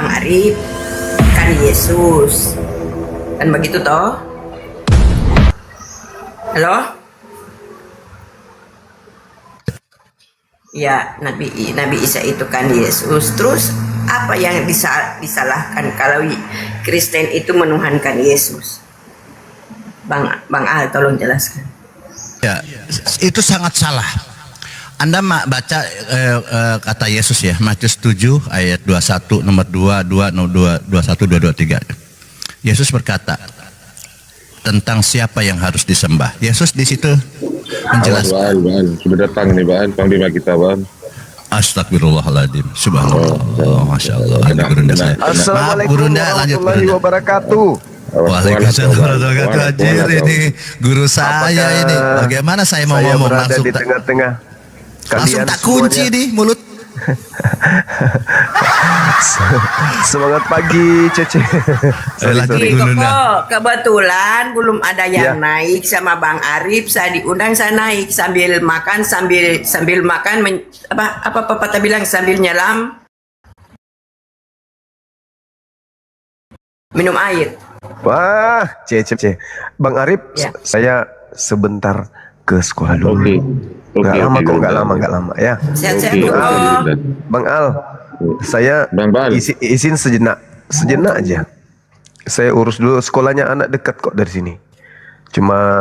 Bang Arif kan Yesus. Kan begitu toh? Halo? Ya, Nabi Isa itu kan Yesus. Terus apa yang disalahkan kalau Kristen itu menuhankan Yesus? Bang Al, tolong jelaskan. Ya, itu sangat salah. Anda baca kata Yesus ya, Matius 7 ayat 21 nomor 22 21 223. Yesus berkata tentang siapa yang harus disembah. Yesus di situ menjelaskan. Bang, sudah datang nih Bang, panglima kita Bang. Astagfirullahaladzim, subhanallah, masya Allah. Ada gurunda saya. Assalamualaikum warahmatullahi wabarakatuh. Waalaikumsalam warahmatullahi wabarakatuh. Anjir, ini guru saya ini. Bagaimana saya mau ngomong berada langsung di tengah-tengah langsung kalian tak kunci semuanya. di mulut. Semangat pagi Cece. Lanjut Ini dulu, Nda. kok kebetulan belum ada yang Ya. naik sama Bang Arif. Saya diundang, saya naik sambil makan apa Papa bilang sambil nyelam minum air. Wah, Cece. Bang Arif, Ya. saya sebentar ke sekolah dulu. Oke. Nggak lama ya. Sehat-sehat Oke. kok. Bang Al, saya Bang Bal. izin sejenak aja. Saya urus dulu, sekolahnya anak dekat kok dari sini. Cuma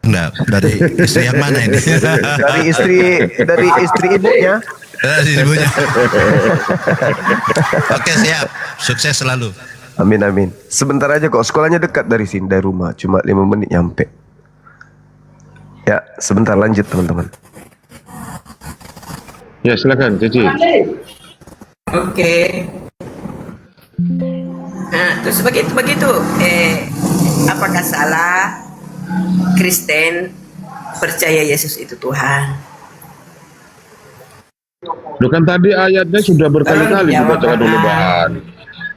Enggak, dari istri yang mana ini? dari istri ibunya. Dari ibunya. Oke, siap. Sukses selalu. Amin. Sebentar aja kok, sekolahnya dekat dari sini, dari rumah, cuma 5 menit nyampe. Ya, sebentar lanjut teman-teman. Ya silakan Cici. Oke. Nah, terus begitu. Apakah salah Kristen percaya Yesus itu Tuhan? Loh kan tadi ayatnya sudah berkali-kali Tolong dibaca dijawab, dulu Bang. Bang.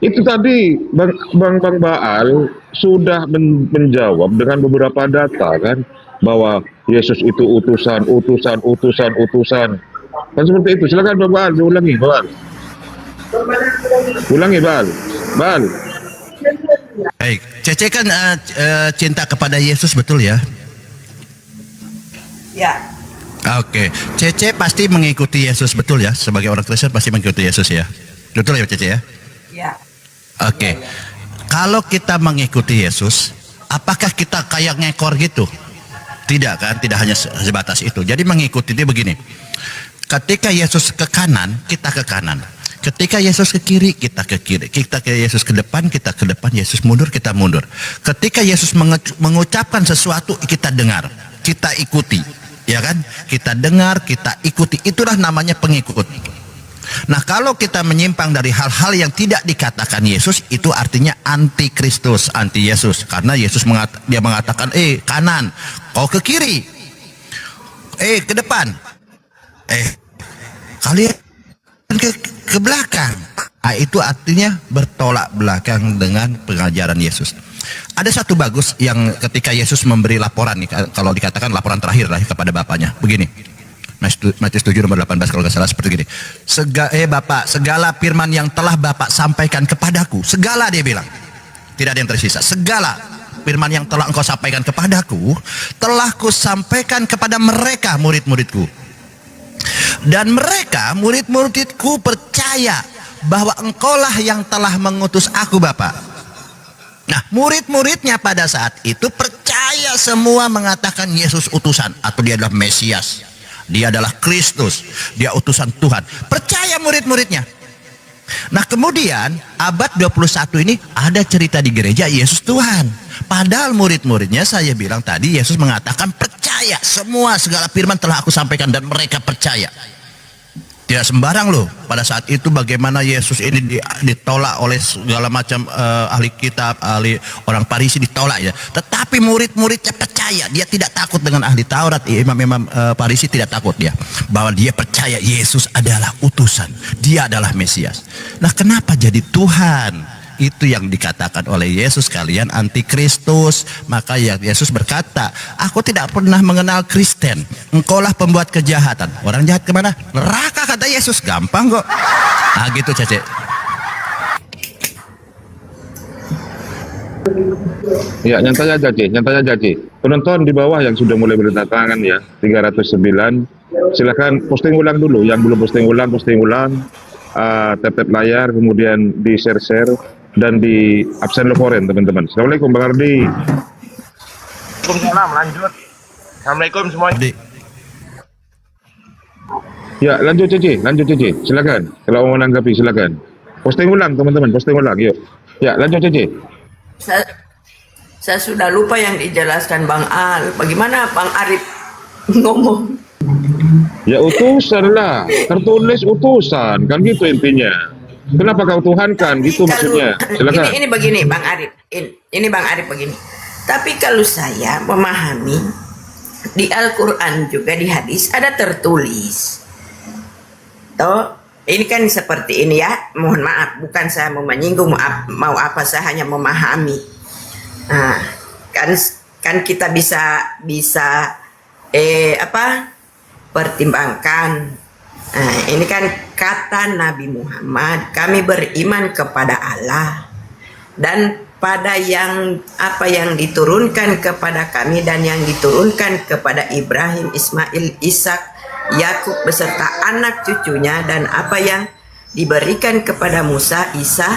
Itu tadi Bang Baal sudah menjawab dengan beberapa data kan, bahwa Yesus itu utusan. Kan seperti itu. Silakan Bang Baal, diulangi Bang. Ulangi Bal. Baik, Cece kan cinta kepada Yesus, betul ya? Ya. Oke, Cece pasti mengikuti Yesus, betul ya? Sebagai orang Kristen pasti mengikuti Yesus ya? Betul ya Cece ya? Ya. Oke, kalau kita mengikuti Yesus, apakah kita kayak ngekor gitu? Tidak kan, tidak hanya sebatas itu. Jadi mengikuti dia begini. Ketika Yesus ke kanan, kita ke kanan. Ketika Yesus ke kiri, kita ke kiri. Kita ke Yesus ke depan, kita ke depan. Yesus mundur, kita mundur. Ketika Yesus mengucapkan sesuatu, kita dengar, kita ikuti. Ya kan? Kita dengar, kita ikuti. Itulah namanya pengikut. Nah, kalau kita menyimpang dari hal-hal yang tidak dikatakan Yesus, itu artinya anti Kristus, anti Yesus. Karena Yesus dia mengatakan, kanan, kau ke kiri, ke depan, kalian ke belakang. Nah, itu artinya bertolak belakang dengan pengajaran Yesus. Ada satu bagus yang ketika Yesus memberi laporan nih, kalau dikatakan laporan terakhir lah kepada Bapaknya, begini. Matius 7 nomor 18 kalau nggak salah, seperti gini. Bapak, segala firman yang telah Bapak sampaikan kepadaku, segala, dia bilang, tidak ada yang tersisa, segala firman yang telah engkau sampaikan kepadaku, telah ku sampaikan kepada mereka, murid-muridku. Dan mereka, murid-muridku, percaya bahwa engkaulah yang telah mengutus aku, Bapak. Nah, murid-muridnya pada saat itu percaya semua, mengatakan Yesus utusan, atau dia adalah Mesias. Dia adalah Kristus, dia utusan Tuhan. Percaya murid-muridnya. Nah, kemudian abad 21 ini ada cerita di gereja Yesus Tuhan. Padahal murid-muridnya, saya bilang tadi, Yesus mengatakan percaya semua, segala firman telah aku sampaikan, dan mereka percaya. Tidak sembarang loh. Pada saat itu bagaimana Yesus ini ditolak oleh segala macam ahli kitab, ahli orang Farisi, ditolak ya. Tetapi murid-muridnya percaya. Dia tidak takut dengan ahli Taurat, imam-imam Farisi tidak takut dia. Bahwa dia percaya Yesus adalah utusan. Dia adalah Mesias. Nah, kenapa jadi Tuhan? itu yang dikatakan oleh Yesus, kalian antikristus. Maka ya Yesus berkata, aku tidak pernah mengenal Kristen, engkaulah pembuat kejahatan. Orang jahat kemana? Neraka, kata Yesus. Gampang kok. Nah gitu Cece. Ya, nyantai aja, Ci. Nyantai aja, Ci. Penonton di bawah yang sudah mulai berdatangan ya, 309. Silakan posting ulang dulu. Yang belum posting ulang. Tap-tap layar, kemudian di share dan di absen lo foreign, teman-teman. Assalamualaikum, Bang Ardi. Waalaikumsalam, lanjut. Assalamualaikum semuanya. Di, Ya, lanjut, Cici. Silakan. Kalau mau menanggapi, silakan. Posting ulang, teman-teman. Posting ulang, yuk. Ya, lanjut, Cici. Saya sudah lupa yang dijelaskan Bang Al. Bagaimana Bang Arif ngomong? Ya utusan lah, tertulis utusan, kan gitu intinya. Kenapa kau tuhankan, gitu maksudnya. Silakan. Ini begini Bang Arif. Ini Bang Arif begini. Tapi kalau saya memahami di Al-Quran juga di hadis ada tertulis. Toh, ini kan seperti ini ya. Mohon maaf, bukan saya mau menyinggung mau apa, saya hanya memahami. Nah, kan kita bisa pertimbangkan. Nah, ini kan kata Nabi Muhammad, kami beriman kepada Allah dan pada yang diturunkan kepada kami dan yang diturunkan kepada Ibrahim, Ismail, Ishak, Yakub beserta anak cucunya, dan apa yang diberikan kepada Musa, Isa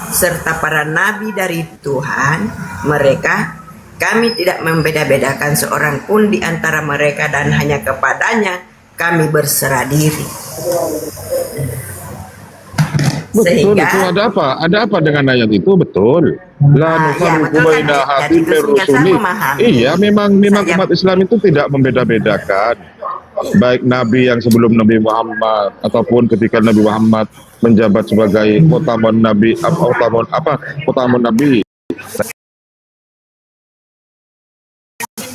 serta para nabi dari Tuhan mereka. Kami tidak membeda-bedakan seorang pun di antara mereka dan hanya kepadanya kami berserah diri. Betul, Sehingga itu ada apa dengan ayat itu? Betul. La ya, nufarriqu betul kan? baina Jadi ahadin min sehingga saya rusuli. memahami. Iya, memang Saya- umat Islam itu tidak membeda-bedakan. Baik nabi yang sebelum Nabi Muhammad ataupun ketika Nabi Muhammad menjabat sebagai khatamun nabi, khatamun nabi,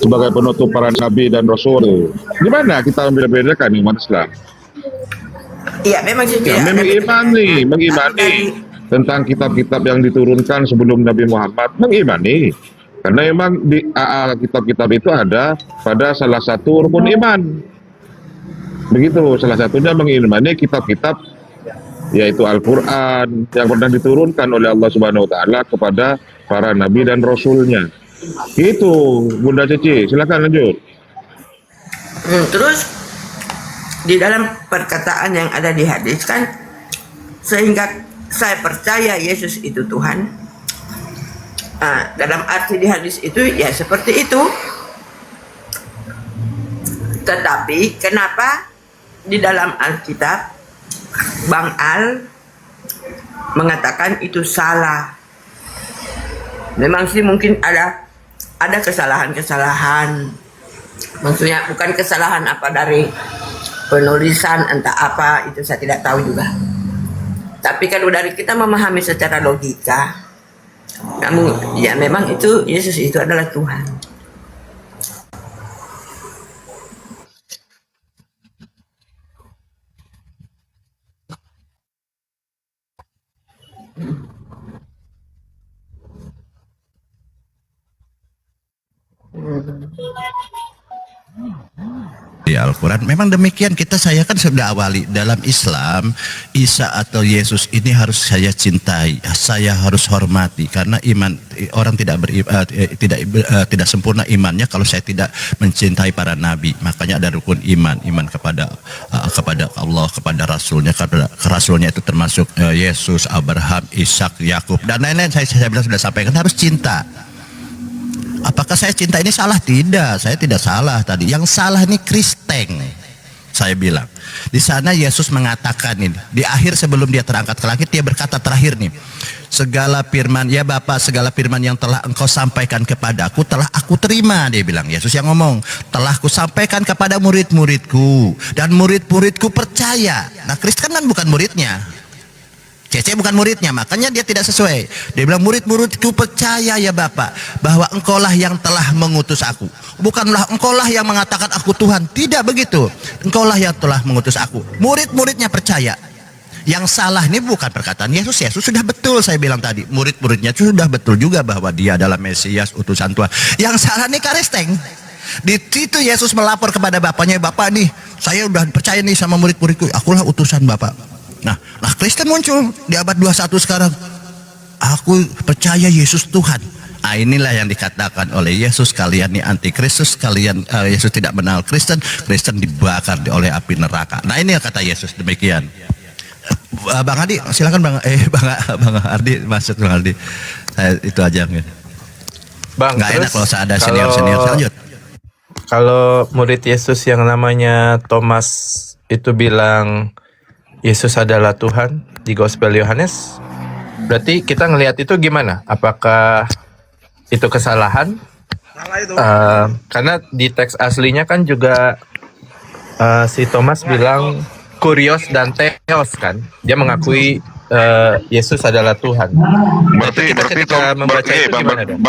sebagai penutup para nabi dan rasul. Gimana kita membeda-bedakan umat Islam? Iya, memang sih Ya, tidak ada mengimani bedanya. tentang kitab-kitab yang diturunkan sebelum Nabi Muhammad, mengimani. Karena memang di kitab-kitab itu ada pada salah satu rukun iman. Begitu, salah satunya mengimani kitab-kitab yaitu Al-Quran yang pernah diturunkan oleh Allah Subhanahu Wa Taala kepada para nabi dan rasulnya. Itu, Bunda Cici, silakan lanjut. Terus di dalam perkataan yang ada di hadis kan, sehingga saya percaya Yesus itu Tuhan. Dalam arti di hadis itu ya seperti itu. Tetapi kenapa di dalam Alkitab Bang Al mengatakan itu salah? Memang sih mungkin ada kesalahan-kesalahan. Maksudnya bukan kesalahan apa dari penulisan entah apa, itu saya tidak tahu juga. Tapi kalau dari kita memahami secara logika, ya memang itu Yesus itu adalah Tuhan. di Al-Quran memang demikian. Saya kan sudah awali dalam Islam, Isa atau Yesus ini harus saya cintai, saya harus hormati, karena iman orang tidak sempurna imannya kalau saya tidak mencintai para nabi. Makanya ada rukun iman kepada Allah, kepada Rasulnya itu termasuk Yesus, Abraham, Ishak, Yakub dan lain-lain. Saya bilang sudah sampaikan harus cinta. Apakah saya cinta ini salah? Tidak, saya tidak salah tadi. Yang salah ini Kristen. Saya bilang. Di sana Yesus mengatakan ini, di akhir sebelum dia terangkat ke langit, dia berkata terakhir nih, segala firman, ya Bapa, segala firman yang telah engkau sampaikan kepadaku telah aku terima. Dia bilang, Yesus yang ngomong, telah aku sampaikan kepada murid-muridku dan murid-muridku percaya. Nah, Kristen kan bukan muridnya. Cece bukan muridnya, makanya dia tidak sesuai. Dia bilang, murid-muridku percaya ya Bapak, bahwa engkaulah yang telah mengutus aku. Bukanlah engkaulah yang mengatakan aku Tuhan. Tidak begitu. Engkaulah yang telah mengutus aku. Murid-muridnya percaya. Yang salah ini bukan perkataan Yesus. Yesus sudah betul, saya bilang tadi. Murid-muridnya sudah betul juga bahwa dia adalah Mesias, utusan Tuhan. Yang salah nih Karesteng. Di situ Yesus melapor kepada bapaknya, Bapak nih, saya udah percaya nih sama murid-muridku, akulah utusan Bapak. Nah Kristen muncul di abad 21 sekarang. Aku percaya Yesus Tuhan. Nah, inilah yang dikatakan oleh Yesus, kalian nih antikristus, kalian Yesus tidak mengenal Kristen, Kristen dibakar oleh api neraka. Nah ini yang kata Yesus demikian. Bang Ardi, silakan Bang Ardi masuk. Bang Ardi, itu aja. Bang, Nggak enak terus kalau ada senior lanjut. Kalau murid Yesus yang namanya Thomas itu bilang Yesus adalah Tuhan di Gospel Yohanes, berarti kita ngelihat itu gimana? Apakah itu kesalahan? Karena di teks aslinya kan juga si Thomas bilang Kurios dan Theos kan, dia mengakui Yesus adalah Tuhan. Berarti ketika membaca itu gimana dong?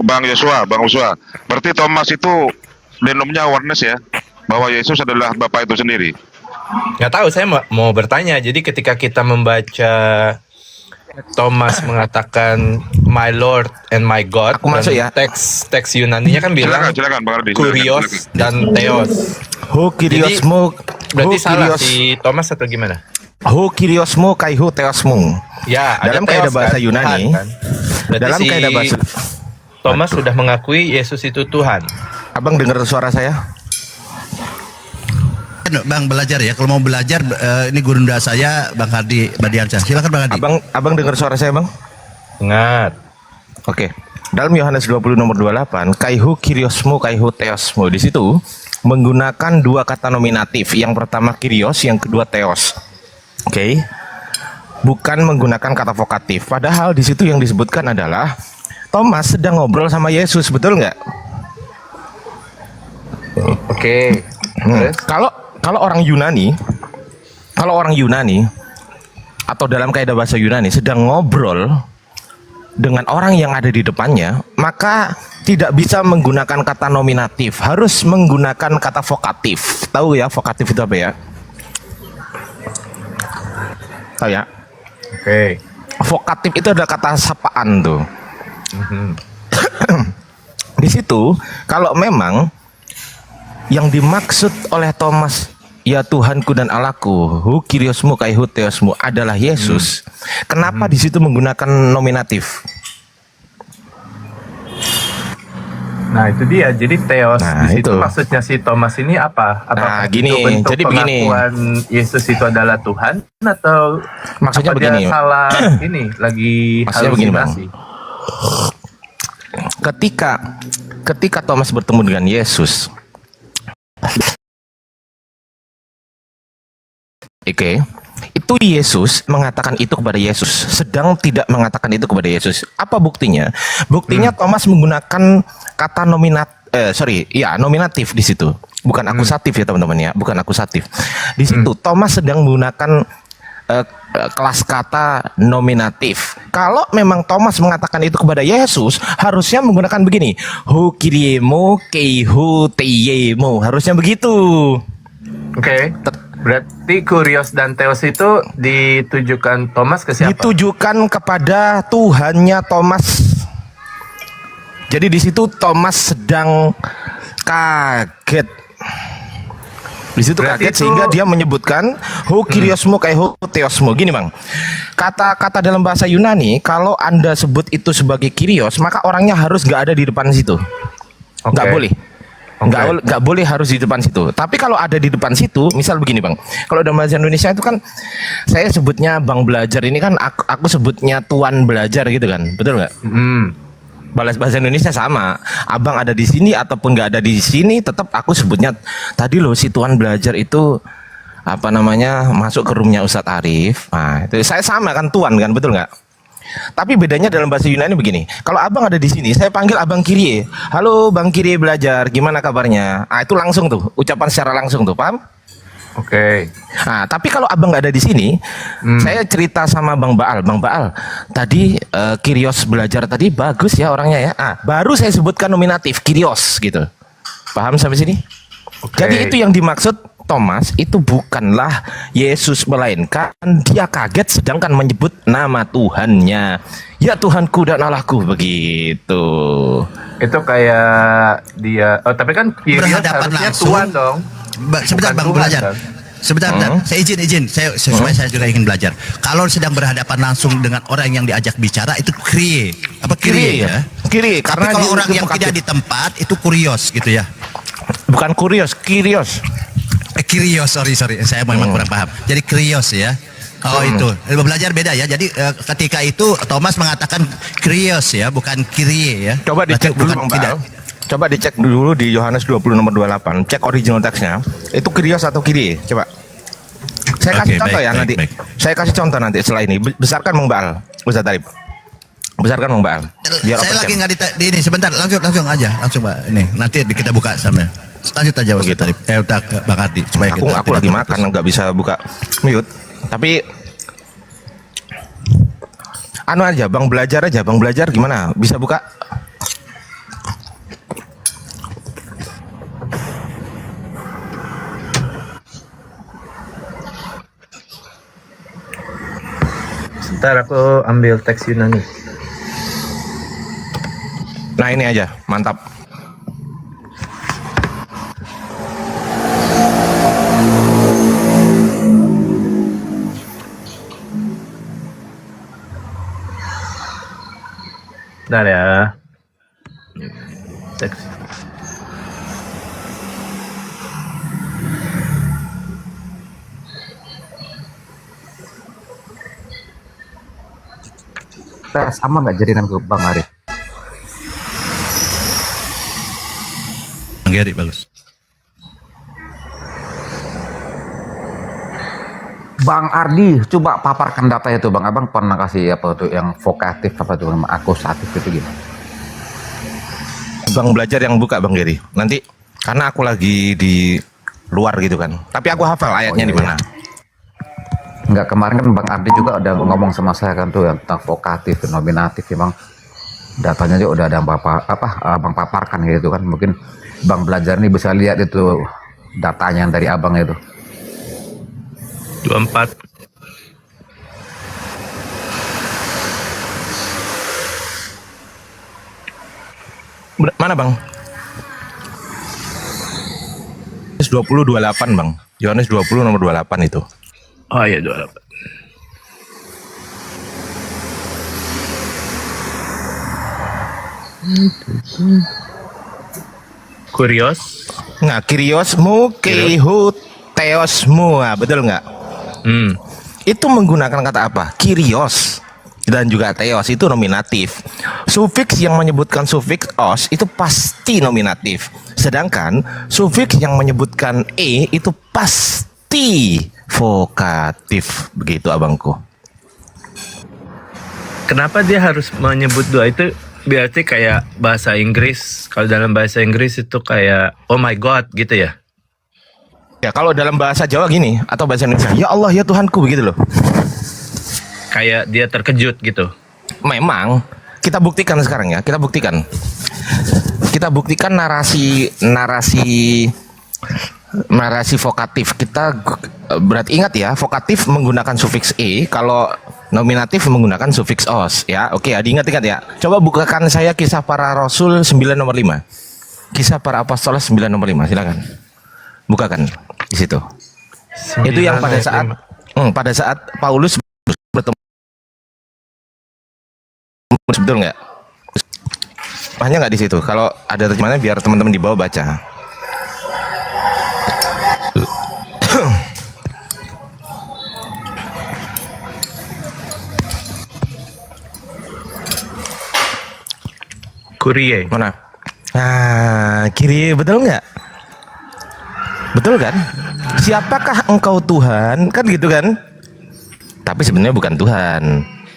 Bang Yosua, berarti Thomas itu denomnya awareness ya, bahwa Yesus adalah Bapa itu sendiri. Nggak tahu, saya mau bertanya. Jadi ketika kita membaca Thomas mengatakan My Lord and My God, Aku masuk ya. Teks Yunaninya kan bilang Silakan Bang Ardi. Kurios dan Theos. Ho Kyriosmu, Berarti salah si Thomas atau gimana? Ho Kyriosmu kai ho Theosmu. Ya, ada Dalam kaidah Theos bahasa kan, Yunani, Tuhan kan? Berarti dalam si kaidah bahasa, Thomas sudah mengakui Yesus itu Tuhan. Abang dengar suara saya? Bang belajar ya, kalau mau belajar ini gurunda saya Bang Ardi Badiansyah. Silakan Bang Ardi. Abang dengar suara saya, Bang? Ingat. Oke. Dalam Yohanes 20 nomor 28, kaihu Kyriosmu kaihu Theosmu. Di situ menggunakan dua kata nominatif. Yang pertama Kyrios, yang kedua Theos. Oke. Bukan menggunakan kata vokatif. Padahal di situ yang disebutkan adalah Thomas sedang ngobrol sama Yesus, betul nggak? Oke. Terus? Kalau orang Yunani atau dalam kaidah bahasa Yunani sedang ngobrol dengan orang yang ada di depannya, maka tidak bisa menggunakan kata nominatif, harus menggunakan kata vokatif. Tahu ya vokatif itu apa ya? Tahu ya? Oke. Vokatif itu adalah kata sapaan tuh. Di situ kalau memang yang dimaksud oleh Thomas, ya Tuhanku dan Allahku, hu Kyriosmu kai hu Theosmu adalah Yesus. Kenapa di situ menggunakan nominatif? Nah itu dia, jadi Theos Nah, di situ itu. maksudnya si Thomas ini apa? Apakah Nah, gini, itu bentuk jadi begini. pengakuan Yesus itu adalah Tuhan atau Maksudnya apa begini. dia salah ini lagi Maksudnya begini, Bang. halusinasi? Ketika Thomas bertemu dengan Yesus, oke, itu Yesus mengatakan itu kepada Yesus, sedang tidak mengatakan itu kepada Yesus. Apa buktinya? Buktinya Thomas menggunakan kata nominatif di situ, bukan akusatif ya teman-teman ya, bukan akusatif. Di situ Thomas sedang menggunakan kelas kata nominatif. Kalau memang Thomas mengatakan itu kepada Yesus, harusnya menggunakan begini, hu kiriemu keihu teyemu, harusnya begitu. Oke. Berarti Kurios dan Theos itu ditujukan Thomas ke siapa? Ditujukan kepada Tuhannya Thomas. Jadi di situ Thomas sedang kaget. Di situ Berarti kaget sehingga dia menyebutkan hu Kyriosmu kai hu Theosmu. Gini Bang, kata-kata dalam bahasa Yunani, kalau Anda sebut itu sebagai Kyrios, maka orangnya harus nggak ada di depan situ. Nggak boleh. Nggak boleh harus di depan situ. Tapi kalau ada di depan situ, misal begini Bang, kalau dalam bahasa Indonesia itu kan saya sebutnya Bang Belajar, ini kan aku sebutnya Tuan Belajar gitu kan, betul nggak? Bahasa Indonesia sama, abang ada di sini ataupun nggak ada di sini, tetap aku sebutnya tadi loh si Tuan Belajar itu apa namanya masuk ke roomnya Ustadz Arif. Nah itu saya sama kan Tuan kan, betul nggak? Tapi bedanya dalam bahasa Yunani begini, kalau abang ada di sini, saya panggil abang Kirie, halo Bang Kirie Belajar, gimana kabarnya? Ah itu langsung tuh, ucapan secara langsung tuh, paham? Oke. Nah, tapi kalau abang nggak ada di sini, saya cerita sama Bang Baal, tadi Kyrios Belajar tadi bagus ya orangnya ya. Ah, baru saya sebutkan nominatif Kyrios gitu. Paham sampai sini? Oke. Jadi itu yang dimaksud Thomas itu bukanlah Yesus, melainkan dia kaget sedangkan menyebut nama Tuhannya. Ya Tuhanku dan Allahku, begitu. Itu kayak dia. Oh, tapi kan Kyrios Berhadapan harusnya langsung. Tuhan dong. Sebentar Bukan Bang, Tuhan, belajar. kan? Sebentar, saya izin. Supaya saya juga ingin belajar. Kalau sedang berhadapan langsung dengan orang yang diajak bicara itu krie. Apa krie ya? Kiri, Tapi karena kalau dia orang itu yang kaget. tidak di tempat itu kurios gitu ya. Bukan kurios, Kyrios. Kirios, sorry. Saya memang kurang paham. Jadi krios ya. Oh itu. Belajar beda ya. Jadi ketika itu Thomas mengatakan krios ya, bukan kirie ya. Coba Berarti dicek dulu bukan- Bang tidak. Baal. Coba dicek dulu di Yohanes 20 nomor 28. Cek original teksnya. Itu Kyrios atau Kyrie? Coba. Saya kasih Oke, contoh baik, ya baik, nanti. baik. Saya kasih contoh nanti setelah ini. Besarkan Bang Baal. Ustaz Tarif. Besarkan Bang Baal. Biar Saya open lagi chat. nggak di ini sebentar langsung aja Pak ini nanti kita buka sama lanjut aja Ustaz Tarif Bang Ardi supaya Aku kita lagi tidak makan terputus. nggak bisa buka mute. Tapi anu aja Bang belajar gimana? Bisa buka? Sebentar aku ambil teks Yunani. Nah ini aja, mantap. Bentar ya. Teks. Sama nggak jaringan ke Bang Arif? Bang Geri bagus. Bang Ardi, coba paparkan data itu Bang. Abang pernah kasih apa tuh yang vokatif apa tuh akusatif itu gimana? Bang belajar yang buka Bang Geri. Nanti karena aku lagi di luar gitu kan. Tapi aku hafal ayatnya Oh, iya, di mana. Enggak, kemarin kan Bang Ardi juga udah ngomong sama saya kan tuh yang tentang vokatif, nominatif ya Bang. Datanya juga udah ada Abang paparkan gitu kan. Mungkin Bang belajar nih bisa lihat itu datanya yang dari Abang itu. 24. Mana Bang? Yohanes 20 28 Bang. Yohanes 20 nomor 28 itu. Oh iya 28. Kurios. Nah, Kyriosmu, Teosmu, nah, betul nggak? Itu menggunakan kata apa? Kyrios dan juga Theos itu nominatif. Sufiks yang menyebutkan sufiks os itu pasti nominatif. Sedangkan sufiks yang menyebutkan e itu pasti vokatif. Begitu abangku. Kenapa dia harus menyebut dua itu? Berarti kayak bahasa Inggris. Kalau dalam bahasa Inggris itu kayak oh my god gitu ya. Ya kalau dalam bahasa Jawa gini atau bahasa Indonesia, ya Allah ya Tuhanku begitu loh. Kayak dia terkejut gitu. Memang kita buktikan sekarang ya, kita buktikan narasi vokatif. Kita berarti ingat ya, vokatif menggunakan sufiks e, kalau nominatif menggunakan sufiks os ya. Oke ya, diingat-ingat ya. Coba bukakan saya Kisah Para Rasul 9 nomor 5. Kisah Para Apostol 9 nomor 5, silakan. Bukakan di situ. Itu yang pada saat Paulus bertemu, betul nggak? Hanya nggak di situ. Kalau ada terjemahannya biar teman-teman di bawah baca. Kurie. Mana? Nah, kiri betul nggak? Betul kan? Siapakah engkau Tuhan? Kan gitu kan? Tapi sebenarnya bukan Tuhan.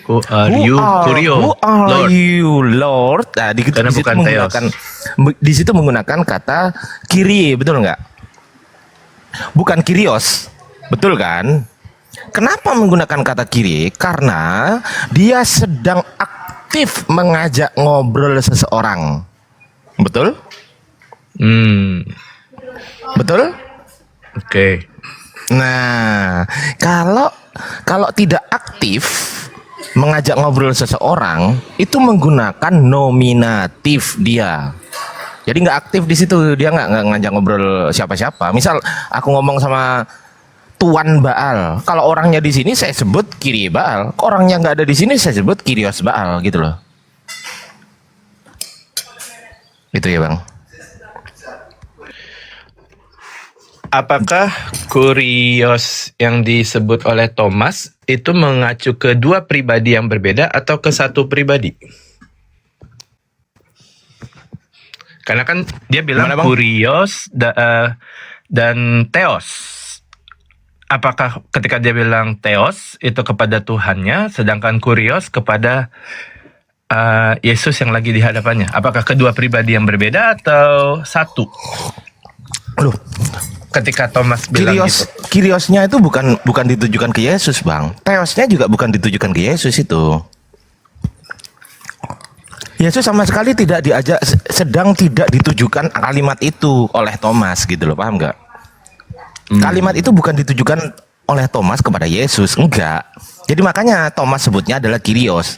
Who are you? Kurio. Who are Lord. you, Lord? Nah, Karena situ bukan menggunakan di situ menggunakan kata kiri, betul nggak? Bukan Kyrios, betul kan? Kenapa menggunakan kata kiri? Karena dia sedang aktif mengajak ngobrol seseorang, betul? Hmm. Betul? Oke. Nah, kalau kalau tidak aktif mengajak ngobrol seseorang itu menggunakan nominatif dia. Jadi nggak aktif di situ, dia nggak ngajak ngobrol siapa-siapa. Misal aku ngomong sama Tuan Baal, kalau orangnya di sini saya sebut Kyrie Baal, orangnya nggak ada di sini saya sebut Kyrios Baal gitu loh. Itu ya bang. Apakah kurios yang disebut oleh Thomas itu mengacu ke dua pribadi yang berbeda atau ke satu pribadi? Karena kan dia bilang Gimana, Bang? kurios dan theos. Apakah ketika dia bilang theos itu kepada Tuhannya, sedangkan kurios kepada Yesus yang lagi di hadapannya? Apakah kedua pribadi yang berbeda atau satu? Loh, Ketika Thomas bilang gitu. Kyriosnya itu bukan ditujukan ke Yesus bang. Theosnya juga bukan ditujukan ke Yesus itu. Yesus sama sekali tidak diajak, sedang tidak ditujukan kalimat itu oleh Thomas gitu loh, paham nggak? Kalimat itu bukan ditujukan oleh Thomas kepada Yesus, enggak. Jadi makanya Thomas sebutnya adalah Kyrios.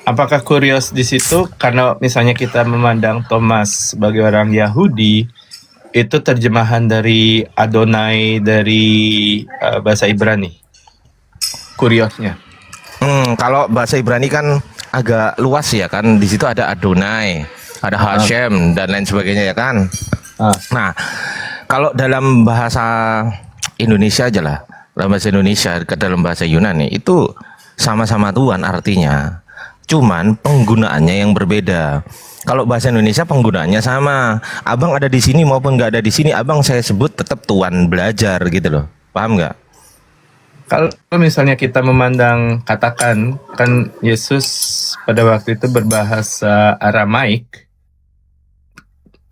Apakah kurios di situ karena misalnya kita memandang Thomas sebagai orang Yahudi, itu terjemahan dari Adonai dari bahasa Ibrani. Kuriosnya. Kalau bahasa Ibrani kan agak luas ya kan, di situ ada Adonai, ada Hashem dan lain sebagainya ya kan. Nah, kalau dalam bahasa Indonesia aja lah, dalam bahasa Indonesia ke dalam bahasa Yunani itu sama-sama Tuhan artinya. Cuman penggunaannya yang berbeda. Kalau bahasa Indonesia penggunaannya sama. Abang ada di sini maupun nggak ada di sini, abang saya sebut tetap tuan belajar gitu loh. Paham nggak? Kalau misalnya kita memandang, katakan kan Yesus pada waktu itu berbahasa Aramaik.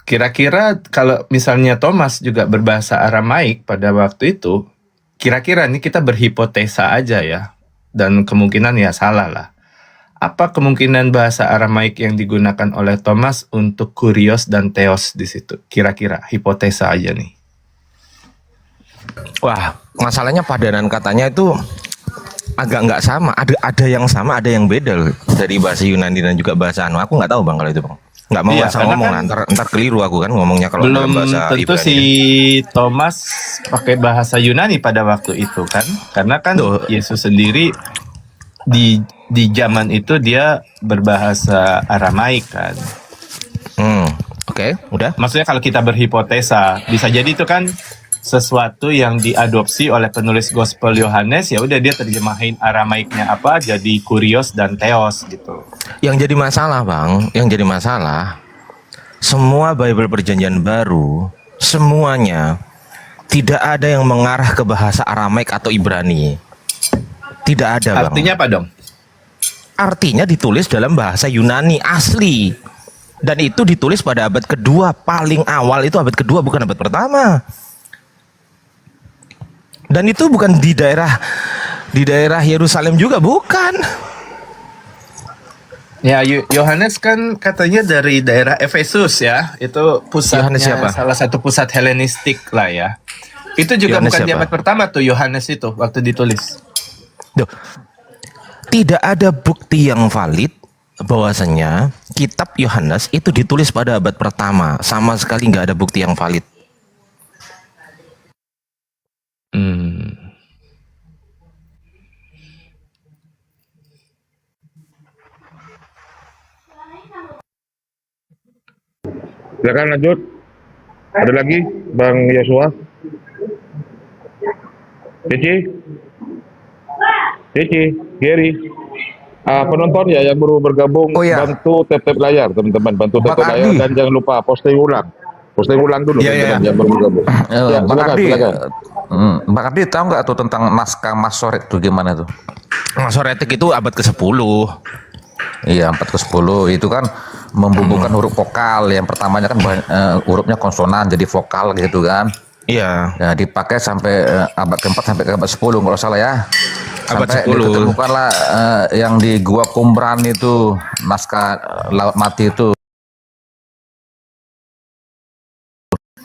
Kira-kira kalau misalnya Thomas juga berbahasa Aramaik pada waktu itu, kira-kira ini kita berhipotesa aja ya. Dan kemungkinan ya salah lah. Apa kemungkinan bahasa Aramaik yang digunakan oleh Thomas untuk kurios dan theos di situ? Kira-kira hipotesa aja nih. Wah, masalahnya padanan katanya itu agak nggak sama. Ada yang sama, ada yang beda loh. Dari bahasa Yunani dan juga bahasa Anu. Aku nggak tahu bang kalau itu bang. Nggak mau Iya, asal karena ngomong, kan ntar keliru aku kan ngomongnya kalau Belum dalam bahasa tentu Ibrani. si Thomas pakai bahasa Yunani pada waktu itu kan. Karena kan Tuh. Yesus sendiri di zaman itu dia berbahasa Aramaik kan. Oke, udah. Maksudnya kalau kita berhipotesa, bisa jadi itu kan sesuatu yang diadopsi oleh penulis Gospel Yohanes, ya udah dia terjemahin Aramaiknya apa jadi kurios dan theos gitu. Yang jadi masalah bang, yang jadi masalah, semua Bible Perjanjian Baru, semuanya tidak ada yang mengarah ke bahasa Aramaik atau Ibrani. Tidak ada bang. Artinya apa dong? Artinya ditulis dalam bahasa Yunani asli. Dan itu ditulis pada abad kedua, paling awal itu abad kedua, bukan abad pertama. Dan itu bukan di daerah Yerusalem juga, bukan. Ya, Yohanes kan katanya dari daerah Efesus ya. Itu pusatnya, Yohanes siapa? salah satu pusat Helenistik lah ya. Itu juga Yohanes bukan di siapa? abad pertama tuh Yohanes itu waktu ditulis. Duh, tidak ada bukti yang valid bahwasanya kitab Yohanes itu ditulis pada abad pertama. Sama sekali nggak ada bukti yang valid. Silakan lanjut. Ada lagi, Bang Yosua? Cici, Gary. Penonton ya yang baru bergabung, Oh, ya. bantu tap-tap layar teman-teman, bantu Bang tap-tap layar Ardi. dan jangan lupa posting ulang dulu Iya, teman-teman iya. yang baru bergabung. Ya, Bang silakan, Ardi, silakan. Bang Ardi tahu nggak tuh tentang naskah Masoret tuh gimana tuh? Masoretik itu abad ke-10. Iya 4 ke 10 itu kan membubuhkan huruf vokal. Yang pertamanya kan hurufnya konsonan jadi vokal gitu kan. Iya. Ya, dipakai sampai abad keempat sampai ke abad 10 kalau salah ya. Abad Sampai 10. ditemukanlah yang di Gua Qumran itu naskah Laut Mati itu.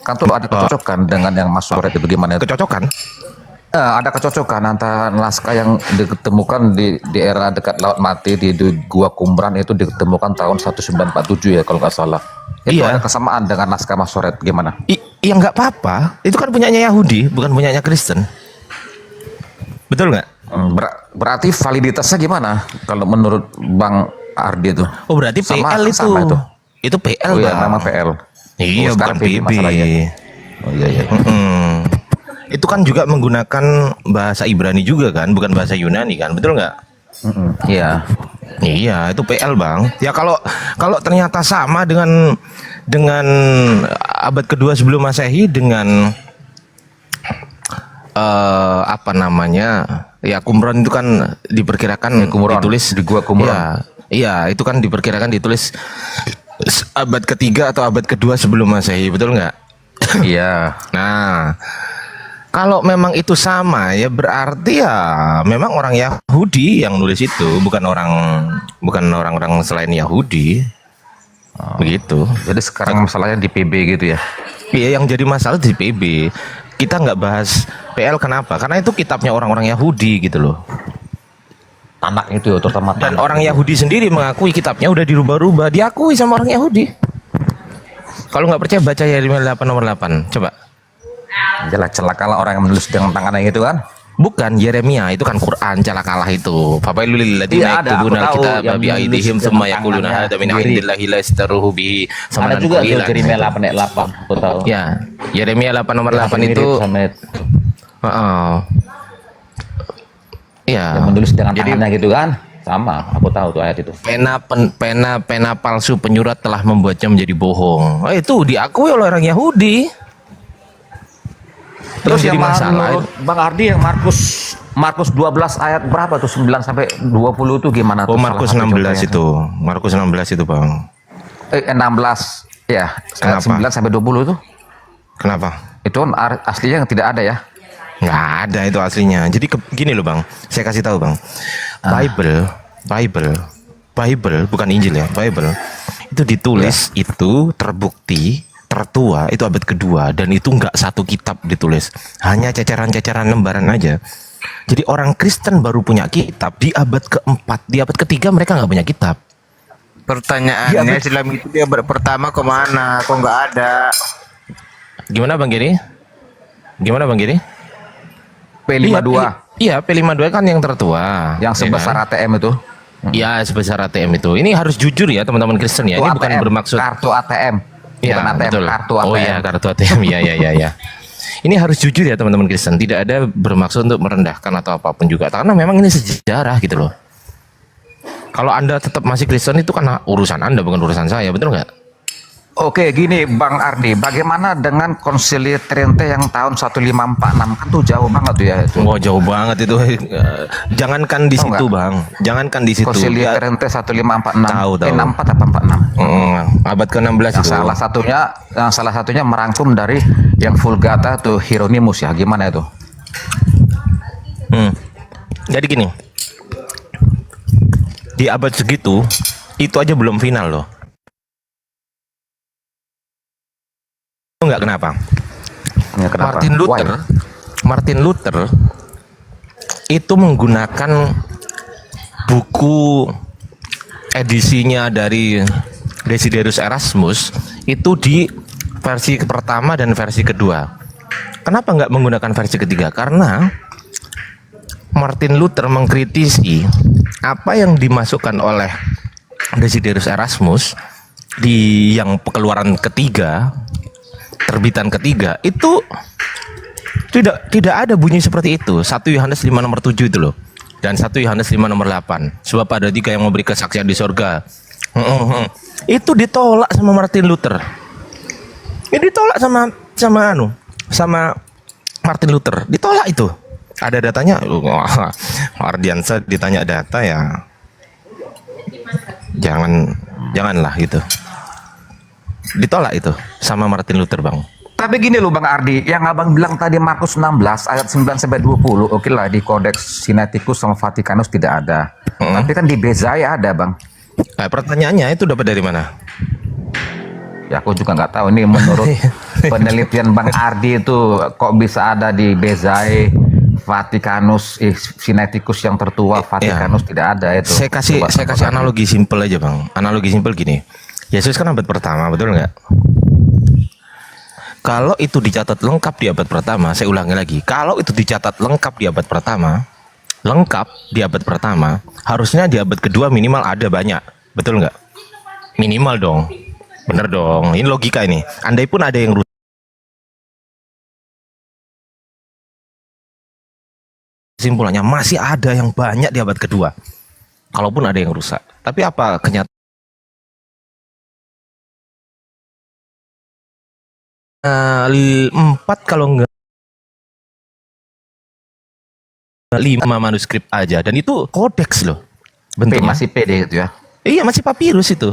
Kan tuh ada kecocokan dengan yang Masoret itu gimana itu? Kecocokan? Ada kecocokan antara naskah yang ditemukan di era dekat Laut Mati di Gua Qumran itu ditemukan tahun 1947 ya kalau nggak salah. Itu Iya. ada kesamaan dengan naskah Masoret gimana? Ya nggak apa-apa. Itu kan punyanya Yahudi, bukan punyanya Kristen. Betul nggak? Berarti validitasnya gimana kalau menurut Bang Ardi itu? Oh berarti Sama- PL itu. sama itu. Itu PL Oh iya, Bang. memang PL. Iya, Oh, sekarang bukan PB. masalahnya. Oh iya iya. Itu kan juga menggunakan bahasa Ibrani juga kan, bukan bahasa Yunani kan, betul nggak? Iya. Iya, itu PL Bang. Ya kalau ternyata sama dengan abad kedua sebelum Masehi dengan apa namanya? Ya Qumran itu kan diperkirakan Qumran, ditulis di Gua Qumran. Iya, itu kan diperkirakan ditulis abad ketiga atau abad kedua sebelum Masehi, betul nggak? Iya. Nah, kalau memang itu sama ya berarti ya memang orang Yahudi yang nulis itu, bukan orang-orang selain Yahudi. Begitu. Jadi sekarang masalahnya di PB gitu ya. Iya, yang jadi masalah di PB. Kita nggak bahas PL kenapa? Karena itu kitabnya orang-orang Yahudi gitu loh. Anak itu terutama Dan Tanak. orang Yahudi sendiri mengakui kitabnya udah dirubah-rubah, diakui sama orang Yahudi. Kalau nggak percaya baca Yeremia 8 nomor 8. Coba. Jelas celakalah orang yang menulis dengan tangannya gitu kan. Bukan Yeremia, itu kan Quran, celakalah itu. Fawailul lil ladzina Iya, ada, yaktubuna aku tahu, al-kitaba yang bi aydihim menulis tsumma dengan yaquluna tangannya hadza min sendiri. indillahi la yastaruhu bihi Ada samanan juga tuh qalilan. Jeremia 8 ayat 8 aku tahu. Ya, Yeremia 8 nomor 8 Mirip itu sama heeh. Ya. yang menulis dengan Jadi tangannya gitu kan. Sama, aku tahu tuh ayat itu. pena palsu penyurat telah membuatnya menjadi bohong. Itu diakui oleh orang Yahudi. Terus jadi yang masalah menurut Bang Ardi yang Markus 12 ayat berapa tuh 9 sampai 20 itu gimana Oh, tuh? Markus salah satu 16 contohnya? itu. Markus 16 itu, Bang. 16 ya, ayat Kenapa? 9 sampai 20 tuh. Kenapa? Itu kan aslinya yang tidak ada ya. Nggak ada itu aslinya. Jadi gini loh Bang, saya kasih tahu Bang. Bible bukan Injil ya, Bible. Itu ditulis itu terbukti tertua itu abad kedua dan itu nggak satu kitab ditulis, hanya ceceran-ceceran lembaran aja. Jadi orang Kristen baru punya kitab di abad keempat, di abad ketiga mereka nggak punya kitab. Pertanyaannya Islam itu dia pertama kemana? Kok nggak ada? Gimana Bang Giri? Gimana Bang Giri? P52 Iya, P52 kan yang tertua. yang ya sebesar kan? ATM itu. Iya, sebesar ATM itu. Ini harus jujur ya teman-teman Kristen ya. Itu Ini bukan ATM, bermaksud. kartu ATM. Iya, Bukan ATM, betul. kartu ATM. Oh iya, kartu ATM. Ya. Ini harus jujur ya teman-teman Kristen. Tidak ada bermaksud untuk merendahkan atau apapun juga. Karena memang ini sejarah gitu loh. Kalau Anda tetap masih Kristen itu kan urusan Anda, bukan urusan saya. Betul nggak? Oke, gini Bang Ardi, bagaimana dengan Konsili Trente yang tahun 1546 kan tuh jauh banget tuh ya itu. Wah, jauh banget itu. Jangankan di Tahu situ, nggak? Bang. Jangankan di situ. Konsili Ya, Trente 1546. Tahu. 64 apa 46? abad ke-16 Yang itu. salah satunya merangkum dari yang Vulgata tuh Hieronymus ya. Gimana itu? Jadi gini. Di abad segitu itu aja belum final loh. Tahu nggak kenapa? Ya, kenapa? Martin Luther itu menggunakan buku edisinya dari Desiderius Erasmus itu di versi pertama dan versi kedua. Kenapa nggak menggunakan versi ketiga? Karena Martin Luther mengkritisi apa yang dimasukkan oleh Desiderius Erasmus di yang keluaran ketiga, terbitan ketiga itu tidak ada bunyi seperti itu. 1 Yohanes 5 nomor 7 itu loh. Dan 1 Yohanes 5 nomor 8. Sebab ada 3 yang memberi kesaksian di sorga. Itu ditolak sama Martin Luther. Ini ditolak sama Martin Luther. Ditolak itu. Ada datanya. Wah, Ardiansa ditanya data ya. Janganlah gitu. Ditolak itu sama Martin Luther, Bang. Tapi gini loh Bang Ardi, yang abang bilang tadi Markus 16 ayat 9 sampai 20, oke lah di Codex Sinaiticus sama Vatikanus tidak ada. Tapi kan di Bezaya ada Bang. Pertanyaannya itu dapat dari mana? Ya aku juga nggak tahu ini menurut penelitian Bang Ardi itu kok bisa ada di Bezae Vatikanus Sinaiticus yang tertua Vatikanus tidak ada itu. Saya kasih analogi simpel aja bang. Analogi simpel gini. Yesus kan abad pertama, betul nggak? Kalau itu dicatat lengkap di abad pertama, saya ulangi lagi. Kalau itu dicatat lengkap di abad pertama, harusnya di abad kedua minimal ada banyak, betul nggak? Minimal dong, bener dong. Ini logika ini. Andai pun ada yang rusak, kesimpulannya masih ada yang banyak di abad kedua. Kalaupun ada yang rusak, tapi apa kenyataan? 4 kalau enggak 5 manuskrip aja, dan itu kodeks loh bentuknya. Masih PD itu ya. Iya, masih papirus itu,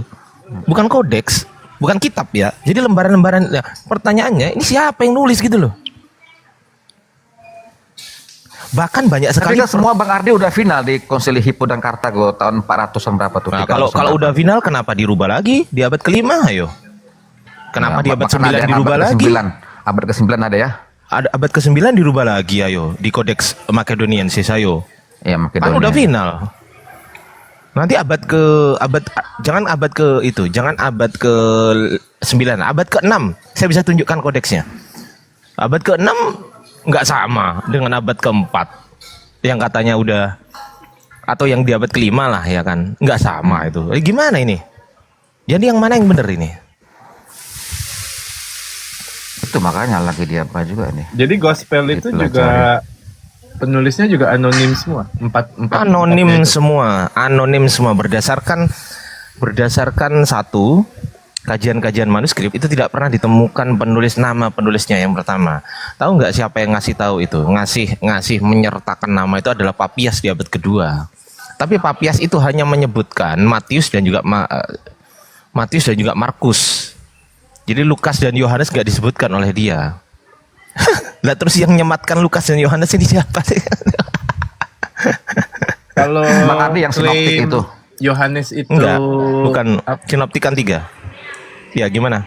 bukan kodeks, bukan kitab ya. Jadi lembaran-lembaran. Nah, pertanyaannya ini siapa yang nulis gitu loh. Bahkan banyak Tapi sekali kan semua Bang Ardi udah final di Konsili Hippo dan Kartago tahun 400-an berapa tuh? Nah, kalau udah final kenapa dirubah lagi di abad kelima? Ayo, kenapa di abad 9 dirubah lagi? Abad ke-9 ada ya? Ada abad ke-9 dirubah lagi, ayo, di Codex Macedoniensis, ayo. Ya, Kan Makedonia. udah final. Nanti jangan abad ke 9, abad ke-6 saya bisa tunjukkan kodeksnya. Abad ke-6 nggak sama dengan abad ke-4 yang katanya udah, atau yang di abad ke-5 lah ya kan, nggak sama itu. Gimana ini? Jadi yang mana yang bener ini? Itu makanya lagi dia apa juga nih. Jadi gospel itu Itulah juga penulisnya juga anonim semua. Anonim semua berdasarkan satu kajian manuskrip itu tidak pernah ditemukan nama penulisnya yang pertama. Tahu nggak siapa yang ngasih tahu itu? Ngasih menyertakan nama itu adalah Papias di abad kedua. Tapi Papias itu hanya menyebutkan Matius dan juga Markus. Jadi Lukas dan Yohanes nggak disebutkan oleh dia. Lah terus yang nyematkan Lukas dan Yohanes ini siapa sih? Kalau Bang Ardi yang sinoptik klaim itu. Yohanes itu Enggak, bukan sinoptik kan 3. Ya gimana?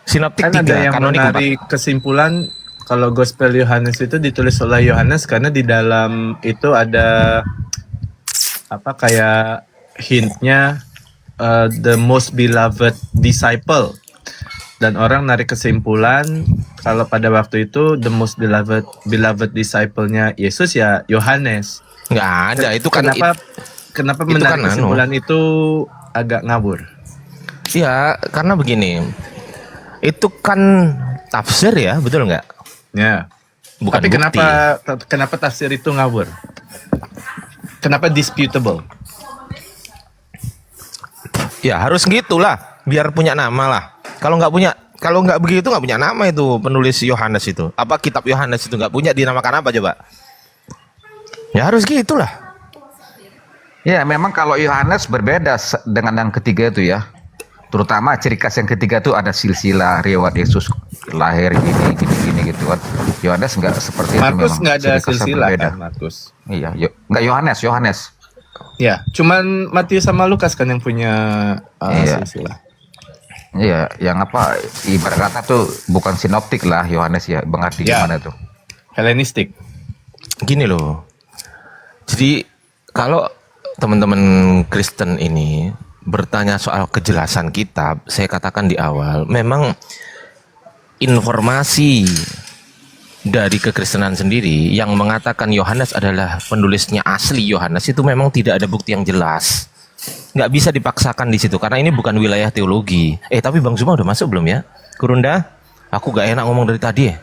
Sinoptik kan 3, ada yang kanonik 4. menarik kesimpulan kalau Gospel Yohanes itu ditulis oleh Yohanes karena di dalam itu ada kayak hintnya the most beloved disciple, dan orang narik kesimpulan kalau pada waktu itu the most beloved disciple-nya Yesus ya Yohanes. Nggak ada, itu kan Kenapa itu menarik kan kesimpulan itu agak ngawur? ya karena begini. Itu kan tafsir ya, betul nggak? Ya. Bukan Tapi bukti. kenapa tafsir itu ngawur? Kenapa disputable? Ya harus gitulah, biar punya nama lah. Kalau nggak begitu nggak punya nama itu penulis Yohanes itu. Apa kitab Yohanes itu nggak punya, dinamakan apa coba? Ya harus gitulah. Ya, memang kalau Yohanes berbeda dengan yang ketiga itu ya. Terutama ciri khas yang ketiga itu ada silsilah riwayat Yesus lahir gini gitu kan. Yohanes nggak seperti itu memang. Markus nggak ada Ciri khasnya silsilah berbeda. kan Markus? Iya, nggak Yohanes. Ya, cuman Matius sama Lukas kan yang punya Iya. silsilah. Iya, yang apa ibarat kata tuh bukan sinoptik lah Yohanes ya. Bang Ardi Ya. gimana tuh? Helenistik. Gini loh. Jadi kalau teman-teman Kristen ini bertanya soal kejelasan kitab, saya katakan di awal, memang informasi dari kekristenan sendiri yang mengatakan Yohanes adalah penulisnya asli Yohanes itu memang tidak ada bukti yang jelas. Nggak bisa dipaksakan di situ karena ini bukan wilayah teologi. Tapi Bang Zuma udah masuk belum ya? Kurunda, aku gak enak ngomong dari tadi ya.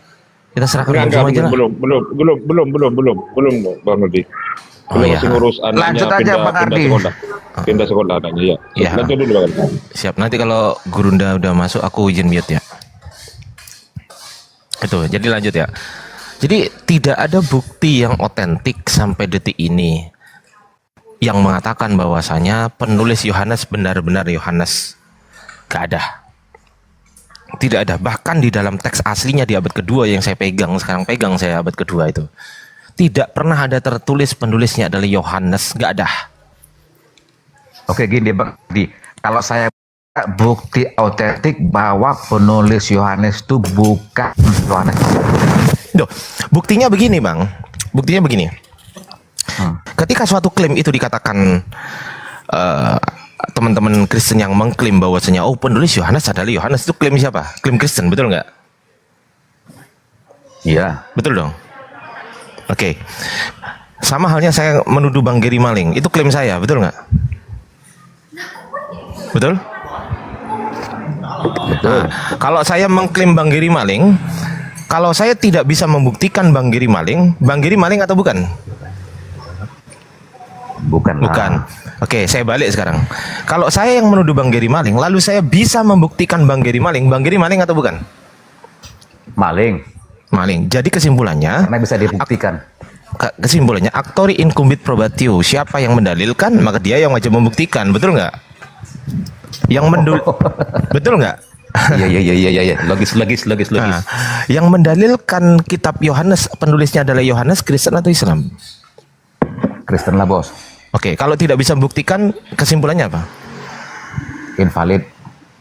Kita serahkan Bang Zuma aja lah. belum Bang Ardi. Oh, Belum, iya. masih ngurus anaknya Lanjut aja, Bang Ardi. Pindah sekolah anaknya ya. Iya. Lanjut dulu Bang Ardi. Siap, nanti kalau Gurunda udah masuk aku izin mute ya. Itu, jadi lanjut ya. Jadi tidak ada bukti yang otentik sampai detik ini yang mengatakan bahwasanya penulis Yohanes benar-benar Yohanes. Gak ada. Tidak ada. Bahkan di dalam teks aslinya di abad kedua yang saya pegang, sekarang pegang saya abad kedua itu. Tidak pernah ada tertulis penulisnya adalah Yohanes. Gak ada. Oke, gini Bang Ardi. Kalau saya bukti autentik bahwa penulis Yohanes itu bukan Yohanes. Duh, buktinya begini bang, buktinya begini. Ketika suatu klaim itu dikatakan teman-teman Kristen yang mengklaim bahwasanya oh penulis Yohanes adalah Yohanes, itu klaim siapa? Klaim Kristen, betul nggak? Iya. Betul dong. Oke. Sama halnya saya menuduh Bang Geri maling, itu klaim saya, betul nggak? Betul? Nah, kalau saya mengklaim Bang Geri maling, kalau saya tidak bisa membuktikan Bang Geri maling atau bukan? Bukan. Bukan. Oke, saya balik sekarang. Kalau saya yang menuduh Bang Geri maling, lalu saya bisa membuktikan Bang Geri maling atau bukan? Maling. Maling. Jadi kesimpulannya, Karena bisa dibuktikan. kesimpulannya actori incumbit probatio, siapa yang mendalilkan maka dia yang wajib membuktikan, betul nggak? Yang betul nggak? Iya. Logis. Nah, yang mendalilkan kitab Yohanes, penulisnya adalah Yohanes, Kristen atau Islam? Kristen lah bos. Oke, kalau tidak bisa membuktikan, kesimpulannya apa? Invalid.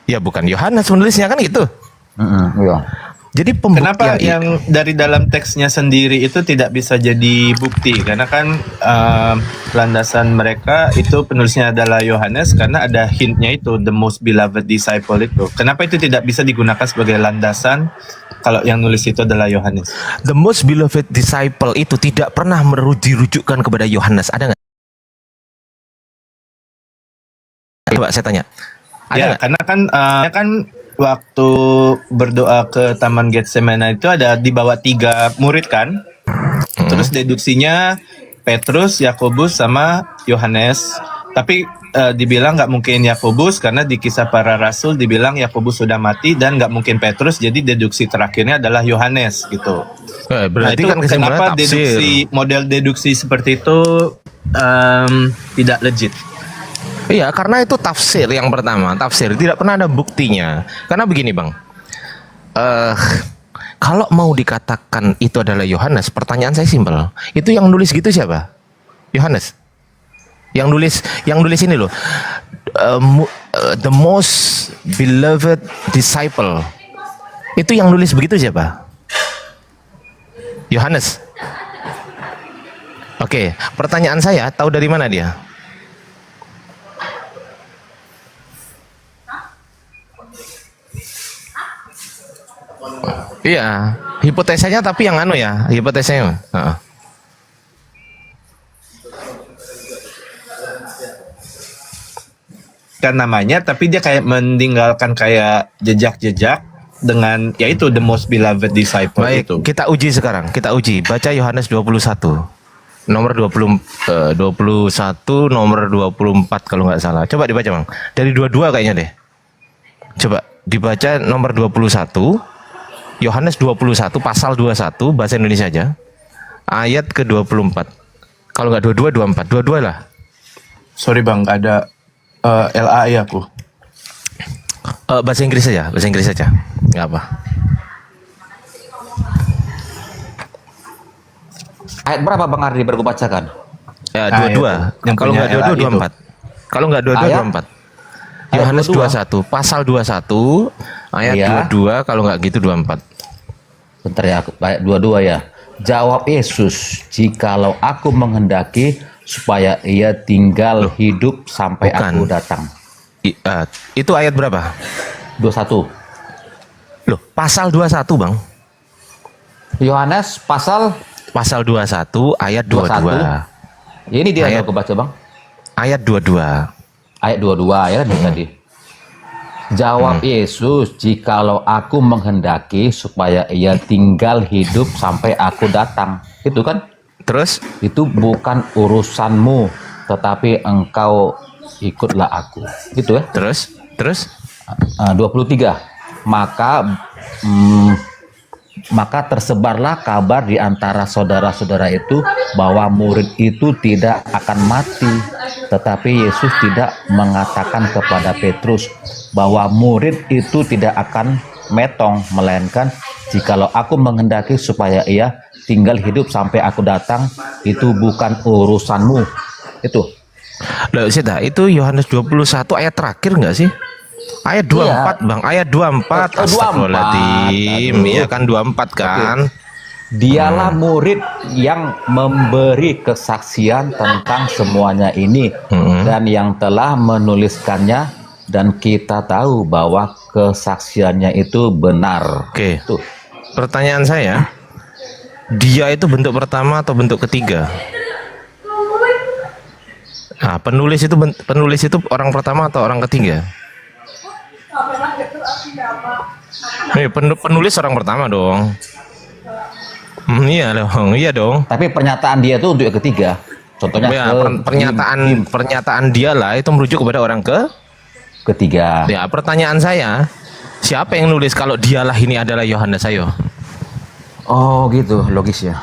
Ya bukan Yohanes penulisnya, kan gitu. Iya. Jadi Kenapa pembuktian yang dari dalam teksnya sendiri itu tidak bisa jadi bukti? Karena kan landasan mereka itu penulisnya adalah Yohanes karena ada hintnya itu the most beloved disciple itu. Kenapa itu tidak bisa digunakan sebagai landasan kalau yang nulis itu adalah Yohanes? the most beloved disciple itu tidak pernah dirujukkan kepada Yohanes, ada nggak? Coba saya tanya. Ada Ya, nggak? karena kan waktu berdoa ke Taman Getsemani itu ada dibawa 3 murid kan? Terus deduksinya Petrus, Yakobus, sama Yohanes. Tapi dibilang nggak mungkin Yakobus karena di Kisah Para Rasul dibilang Yakobus sudah mati dan nggak mungkin Petrus. Jadi deduksi terakhirnya adalah Yohanes gitu. Berarti Nah, kan itu kesimpulannya kenapa tafsir. model deduksi seperti itu tidak legit? Iya, karena itu tafsir yang pertama, tafsir tidak pernah ada buktinya. Karena begini bang, kalau mau dikatakan itu adalah Yohanes, pertanyaan saya simpel, itu yang nulis gitu siapa? Yohanes. Yang nulis ini loh, the most beloved disciple. Itu yang nulis begitu siapa? Yohanes. Oke, pertanyaan saya, tahu dari mana dia? Iya, hipotesanya tapi yang anu ya, hipotesanya. Heeh. Kan namanya, tapi dia kayak meninggalkan kayak jejak-jejak dengan yaitu the most beloved disciple Baik, itu. kita uji sekarang. Kita uji. Baca Yohanes 21. Nomor 21, nomor 24 kalau nggak salah. Coba dibaca, Bang. Dari 22 kayaknya deh. Coba dibaca nomor 21. Yohanes 21 pasal 21 bahasa Indonesia aja. Ayat ke-24. Kalau nggak 22, 24. 22 lah. Sorry bang, nggak ada LAI aku. Bahasa Inggris saja, bahasa Inggris saja. Nggak apa. Ayat berapa Bang Ardi baru bacakan? Ya, Ayat 22. yang Kalau punya nggak 22, LA itu. 24. Kalau nggak 22, Ayat? 24. Ayat Yohanes 22. 21, pasal 21, ayat Iya. 22, kalau nggak gitu 24. Bentar ya, ayat 22 ya. Jawab Yesus, jikalau aku menghendaki supaya ia tinggal hidup sampai bukan. aku datang. Itu ayat berapa? 21. Loh, pasal 21, Bang. Yohanes pasal Pasal 21, ayat 22. 21. Ya, ini dia Ayat. yang aku baca Bang. Ayat 22. Ayat 22 ya kan tadi. Jawab Yesus, jikalau aku menghendaki supaya ia tinggal hidup sampai aku datang. Itu kan? Terus? Itu bukan urusanmu, tetapi engkau ikutlah aku. Gitu ya. Terus? 23. Maka tersebarlah kabar di antara saudara-saudara itu bahwa murid itu tidak akan mati. Tetapi Yesus tidak mengatakan kepada Petrus bahwa murid itu tidak akan metong, melainkan jikalau aku menghendaki supaya ia tinggal hidup sampai aku datang, itu bukan urusanmu. Itu. Loh, Sita, itu Yohanes 21 ayat terakhir nggak sih? Ayat 24 Bang, ayat 24. Oh, 24. Astagfirullahaladzim. Aduh. Iya kan 24 kan. Dialah murid yang memberi kesaksian tentang semuanya ini dan yang telah menuliskannya, dan kita tahu bahwa kesaksiannya itu benar. Oke. Tuh. Pertanyaan saya, dia itu bentuk pertama atau bentuk ketiga? Nah, penulis itu orang pertama atau orang ketiga? Penulis orang pertama dong. Iya dong, iya dong. Tapi pernyataan dia itu untuk yang ketiga. Contohnya Ya, pernyataan dia lah itu merujuk kepada orang ketiga. Ya, pertanyaan saya, siapa yang nulis kalau dialah ini adalah Yohanes, ayo? Oh gitu, logis ya.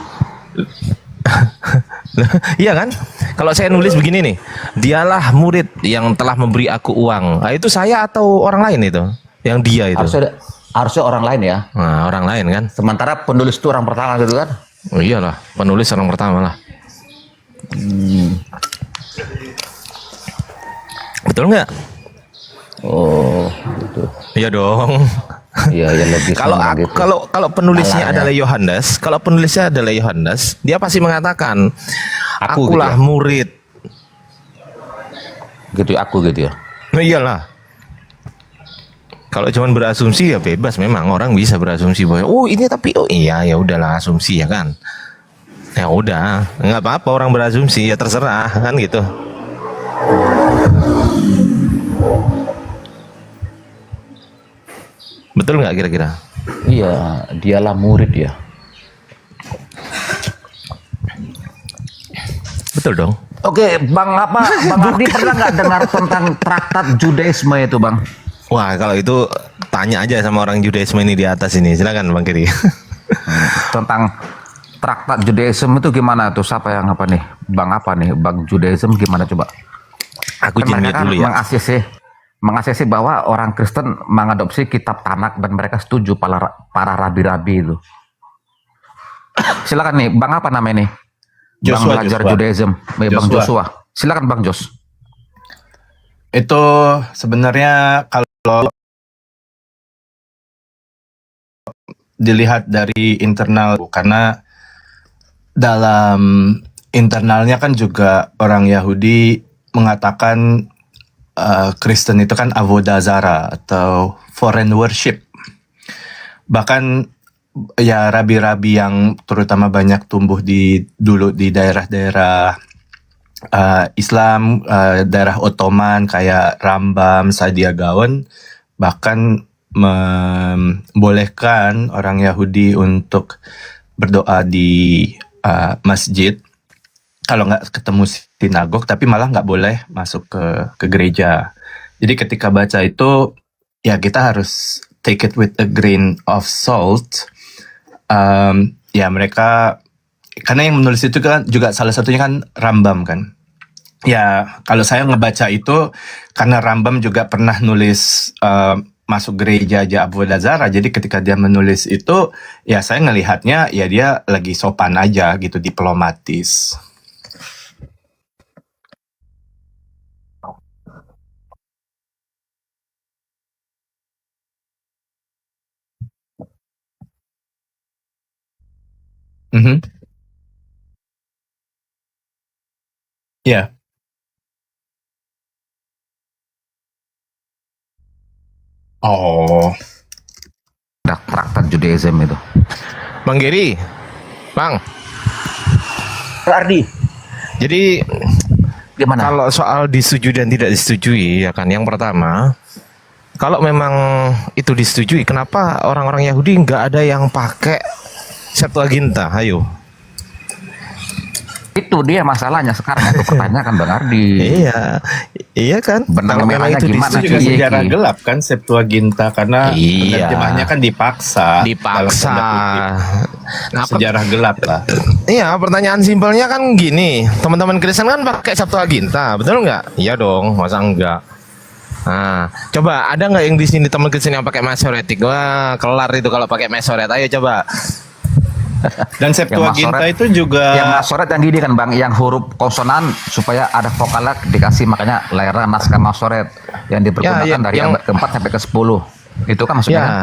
Iya kan? Kalau saya nulis begini nih, dialah murid yang telah memberi aku uang. Nah, itu saya atau orang lain itu? Yang dia itu? Harusnya orang lain ya. Nah, orang lain kan? Sementara penulis itu orang pertama gitu kan? Oh iyalah, penulis orang pertama lah. Betul nggak? Oh gitu. Iya dong. Iya ya logis. Kalau gitu. kalau penulisnya Alanya. adalah Yohanes, dia pasti mengatakan, Aku akulah gitu ya? murid. Gitu aku gitu ya. Nah, iyalah. Kalau cuman berasumsi ya bebas, memang orang bisa berasumsi bahwa oh ini tapi oh iya ya udahlah asumsi ya kan. Ya udah, nggak apa-apa orang berasumsi ya terserah kan gitu. Betul nggak kira-kira? Iya, dialah murid ya. Betul dong. Oke, Bang Ardi pernah nggak dengar tentang traktat Judaisme itu, Bang? Wah, kalau itu tanya aja sama orang Judaisme ini di atas ini. Silakan Bang Kiri. Tentang traktat Judaisme itu gimana tuh? Siapa yang apa nih? Bang apa nih? Bang Judaisme gimana coba? Aku Kan jin mereka dulu ya. mengasesi bahwa orang Kristen mengadopsi kitab Tanak dan mereka setuju para rabi-rabi itu. Silakan nih, Bang apa namanya nih? Bang Joshua, belajar Joshua. Judaism, Bang Joshua. Joshua. Silakan Bang Jos. Itu sebenarnya kalau dilihat dari internal, karena dalam internalnya kan juga orang Yahudi mengatakan Kristen itu kan avodah zara atau foreign worship. Bahkan ya rabi-rabi yang terutama banyak tumbuh dulu di daerah-daerah Islam, daerah Ottoman kayak Rambam, Saadia Gaon, bahkan membolehkan orang Yahudi untuk berdoa di masjid kalau nggak ketemu sinagog, tapi malah nggak boleh masuk ke gereja. Jadi ketika baca itu ya kita harus take it with a grain of salt. Ya mereka, karena yang menulis itu kan juga salah satunya kan Rambam kan. Ya kalau saya ngebaca itu karena Rambam juga pernah nulis masuk gereja aja avodah zara. Jadi ketika dia menulis itu ya saya ngelihatnya ya dia lagi sopan aja gitu, diplomatis. Mhm. Ya. Oh. Traktat Judaism itu. Bang Geri, Bang. Ardi, Jadi gimana? kalau soal disetujui dan tidak disetujui ya kan, yang pertama, kalau memang itu disetujui, kenapa orang-orang Yahudi nggak ada yang pakai Septuaginta? Ayo. Itu dia masalahnya sekarang aku pertanyakan Bang Ardi. Iya, iya kan. Benang Kalau memang merahnya itu gimana? Itu juga Iya, sejarah Ki. gelap kan Septuaginta, karena Iya. penerjemahnya kan dipaksa. Dipaksa. Dalam tanda kutip. Nah, Sejarah gelap lah. iya, pertanyaan simpelnya kan gini, teman-teman Kristen kan pakai Septuaginta, betul nggak? Iya dong, masa enggak? Nah, coba ada nggak yang di sini teman Kristen yang pakai Masoretik? Wah, kelar itu kalau pakai Masoret. Ayo coba. Dan Septuaginta Masoret- itu juga Yang Masoret yang gini kan Bang, yang huruf konsonan supaya ada vokalnya dikasih, makanya layarnya naskah Masoret. yang dipergunakan Ya, dari yang- abad ke-4 sampai ke-10. Itu kan maksudnya. Ya.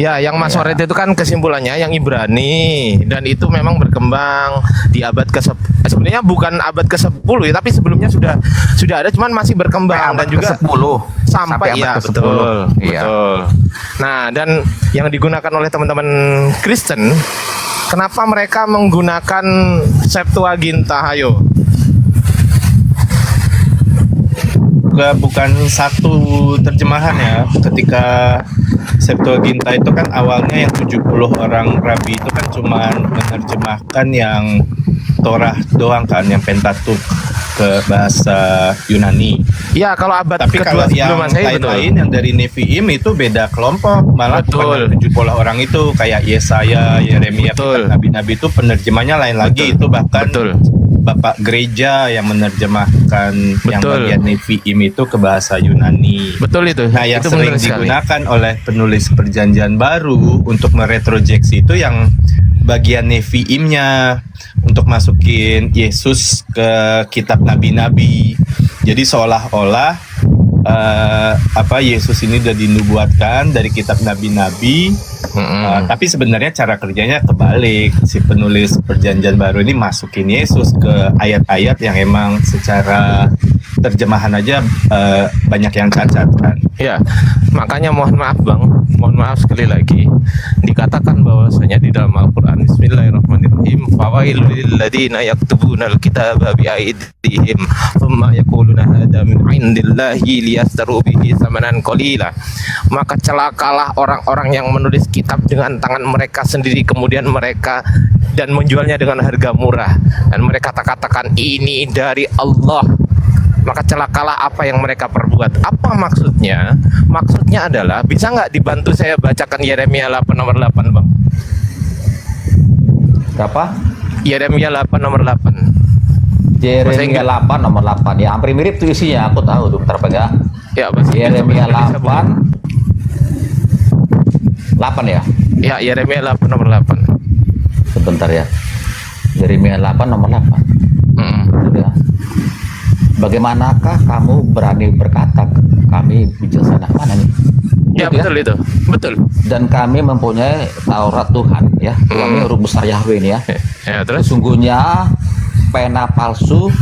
Ya, yang Mas Ya. Warid itu kan kesimpulannya yang Ibrani, dan itu memang berkembang di abad sebenarnya bukan abad ke-10 ya, tapi sebelumnya sudah ada, cuman masih berkembang dan juga ke-10 sampai abad ya ke-10. betul, Iya. betul. Nah, dan yang digunakan oleh teman-teman Kristen, kenapa mereka menggunakan Septuaginta? Ayo. Bukan satu terjemahan ya. Ketika Septuaginta itu kan awalnya yang 70 orang rabi itu kan cuma menerjemahkan yang Torah doang kan, yang Pentateuch ke bahasa Yunani. Ya, kalau abad Tapi kalau kedua yang sebelum Masehi, betul. lain-lain yang dari Nevi'im itu beda kelompok, malah Betul. bukan 70 orang itu, kayak Yesaya, Yeremia, Betul. kitab nabi-nabi itu penerjemahnya lain lagi. Itu bahkan Betul. Bapak gereja yang menerjemahkan yang Betul. bagian Nevi'im itu ke bahasa Yunani. Betul itu. Nah, yang Itu sering benar sekali. digunakan oleh penulis Perjanjian Baru untuk meretrojeksi itu yang bagian Nevi'imnya, untuk masukin Yesus ke kitab nabi-nabi. Jadi seolah-olah Yesus ini udah dinubuatkan dari kitab nabi-nabi. Tapi sebenarnya cara kerjanya kebalik. Si penulis Perjanjian Baru ini masukin Yesus ke ayat-ayat yang emang secara terjemahan aja banyak yang cacat kan. Ya, makanya mohon maaf Bang, mohon maaf sekali lagi. Dikatakan bahwasanya di dalam Al-Qur'an, Bismillahirrahmanirrahim, fawailul lil ladzina yaktubuna al-kitaba bi aydihim thumma yaquluna hadza min indillahi liyastaru bihi samanan qalila. Maka celakalah orang-orang yang menulis kitab dengan tangan mereka sendiri, kemudian mereka dan menjualnya dengan harga murah, dan mereka katakan ini dari Allah. Maka celakalah apa yang mereka perbuat. Apa maksudnya? Maksudnya adalah, bisa nggak dibantu saya bacakan Yeremia 8 nomor 8 Bang? Berapa? Yeremia 8 nomor 8. Bahasa Inggris. Yeremia 8 nomor 8. Ya, hampir mirip tuh isinya. Aku tahu tuh, bentar Bang ya. Ya, bahasa Inggris. Yeremia Bahasa Indonesia, 8 8 ya. Ya, Yeremia 8 nomor 8. Sebentar ya. Yeremia 8 nomor 8. Ya. Bagaimanakah kamu berani berkata kami bijaksana? Mana nih? Ya, Gitu betul itu. Betul. Dan kami mempunyai Taurat Tuhan ya. Tuhan ini huruf besar Yahweh ini ya. Ya, terus Sesungguhnya pena palsu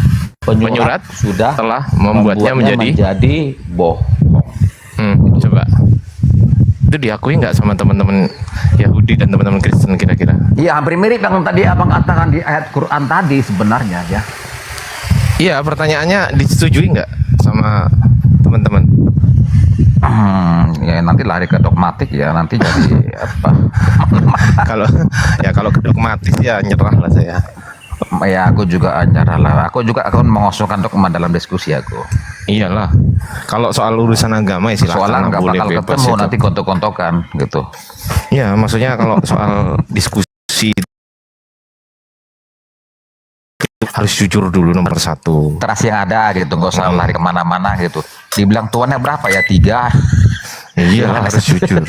penyurat sudah telah membuatnya menjadi bohong. Coba. Itu diakui nggak sama teman-teman Yahudi dan teman-teman Kristen kira-kira? Iya, hampir mirip yang tadi abang katakan di ayat Quran tadi sebenarnya ya. Iya, pertanyaannya disetujui nggak sama teman-teman? Ya nanti lari ke dogmatik ya, nanti jadi apa? kalau ke dogmatis ya nyerah lah saya. Ya aku juga nyerah lah. Aku juga akan mengosongkan dogma dalam diskusi aku. Iyalah. Kalau soal urusan agama ya silakan, Soalnya nggak boleh bakal bebas ketemu itu. nanti gontok-gontokan gitu. Ya, maksudnya kalau soal diskusi harus jujur dulu nomor satu. Teras yang ada gitu, nggak usah lari kemana-mana gitu. Dibilang tuannya berapa ya? 3. Iyalah, harus jujur.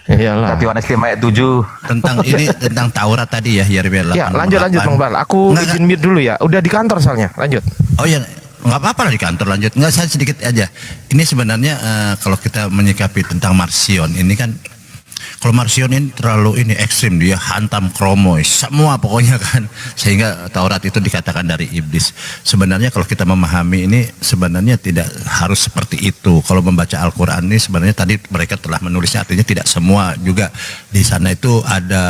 Iyalah. Tapi Yohanes 5 ayat 7. Tentang ini, tentang Taurat tadi ya, Yeremia 8. Ya, lanjut Bang Bal. Aku Nggak, izin mute dulu ya. Udah di kantor soalnya. Lanjut. Oh ya, nggak apa-apa lah di kantor, lanjut. Nggak, saya sedikit aja. Ini sebenarnya kalau kita menyikapi tentang Marsion ini kan, kalau Marsion ini terlalu ekstrim, dia hantam kromois semua pokoknya kan, sehingga Taurat itu dikatakan dari iblis. Sebenarnya kalau kita memahami ini sebenarnya tidak harus seperti itu. Kalau membaca Al-Quran ini sebenarnya tadi mereka telah menulisnya, artinya tidak semua juga di sana itu ada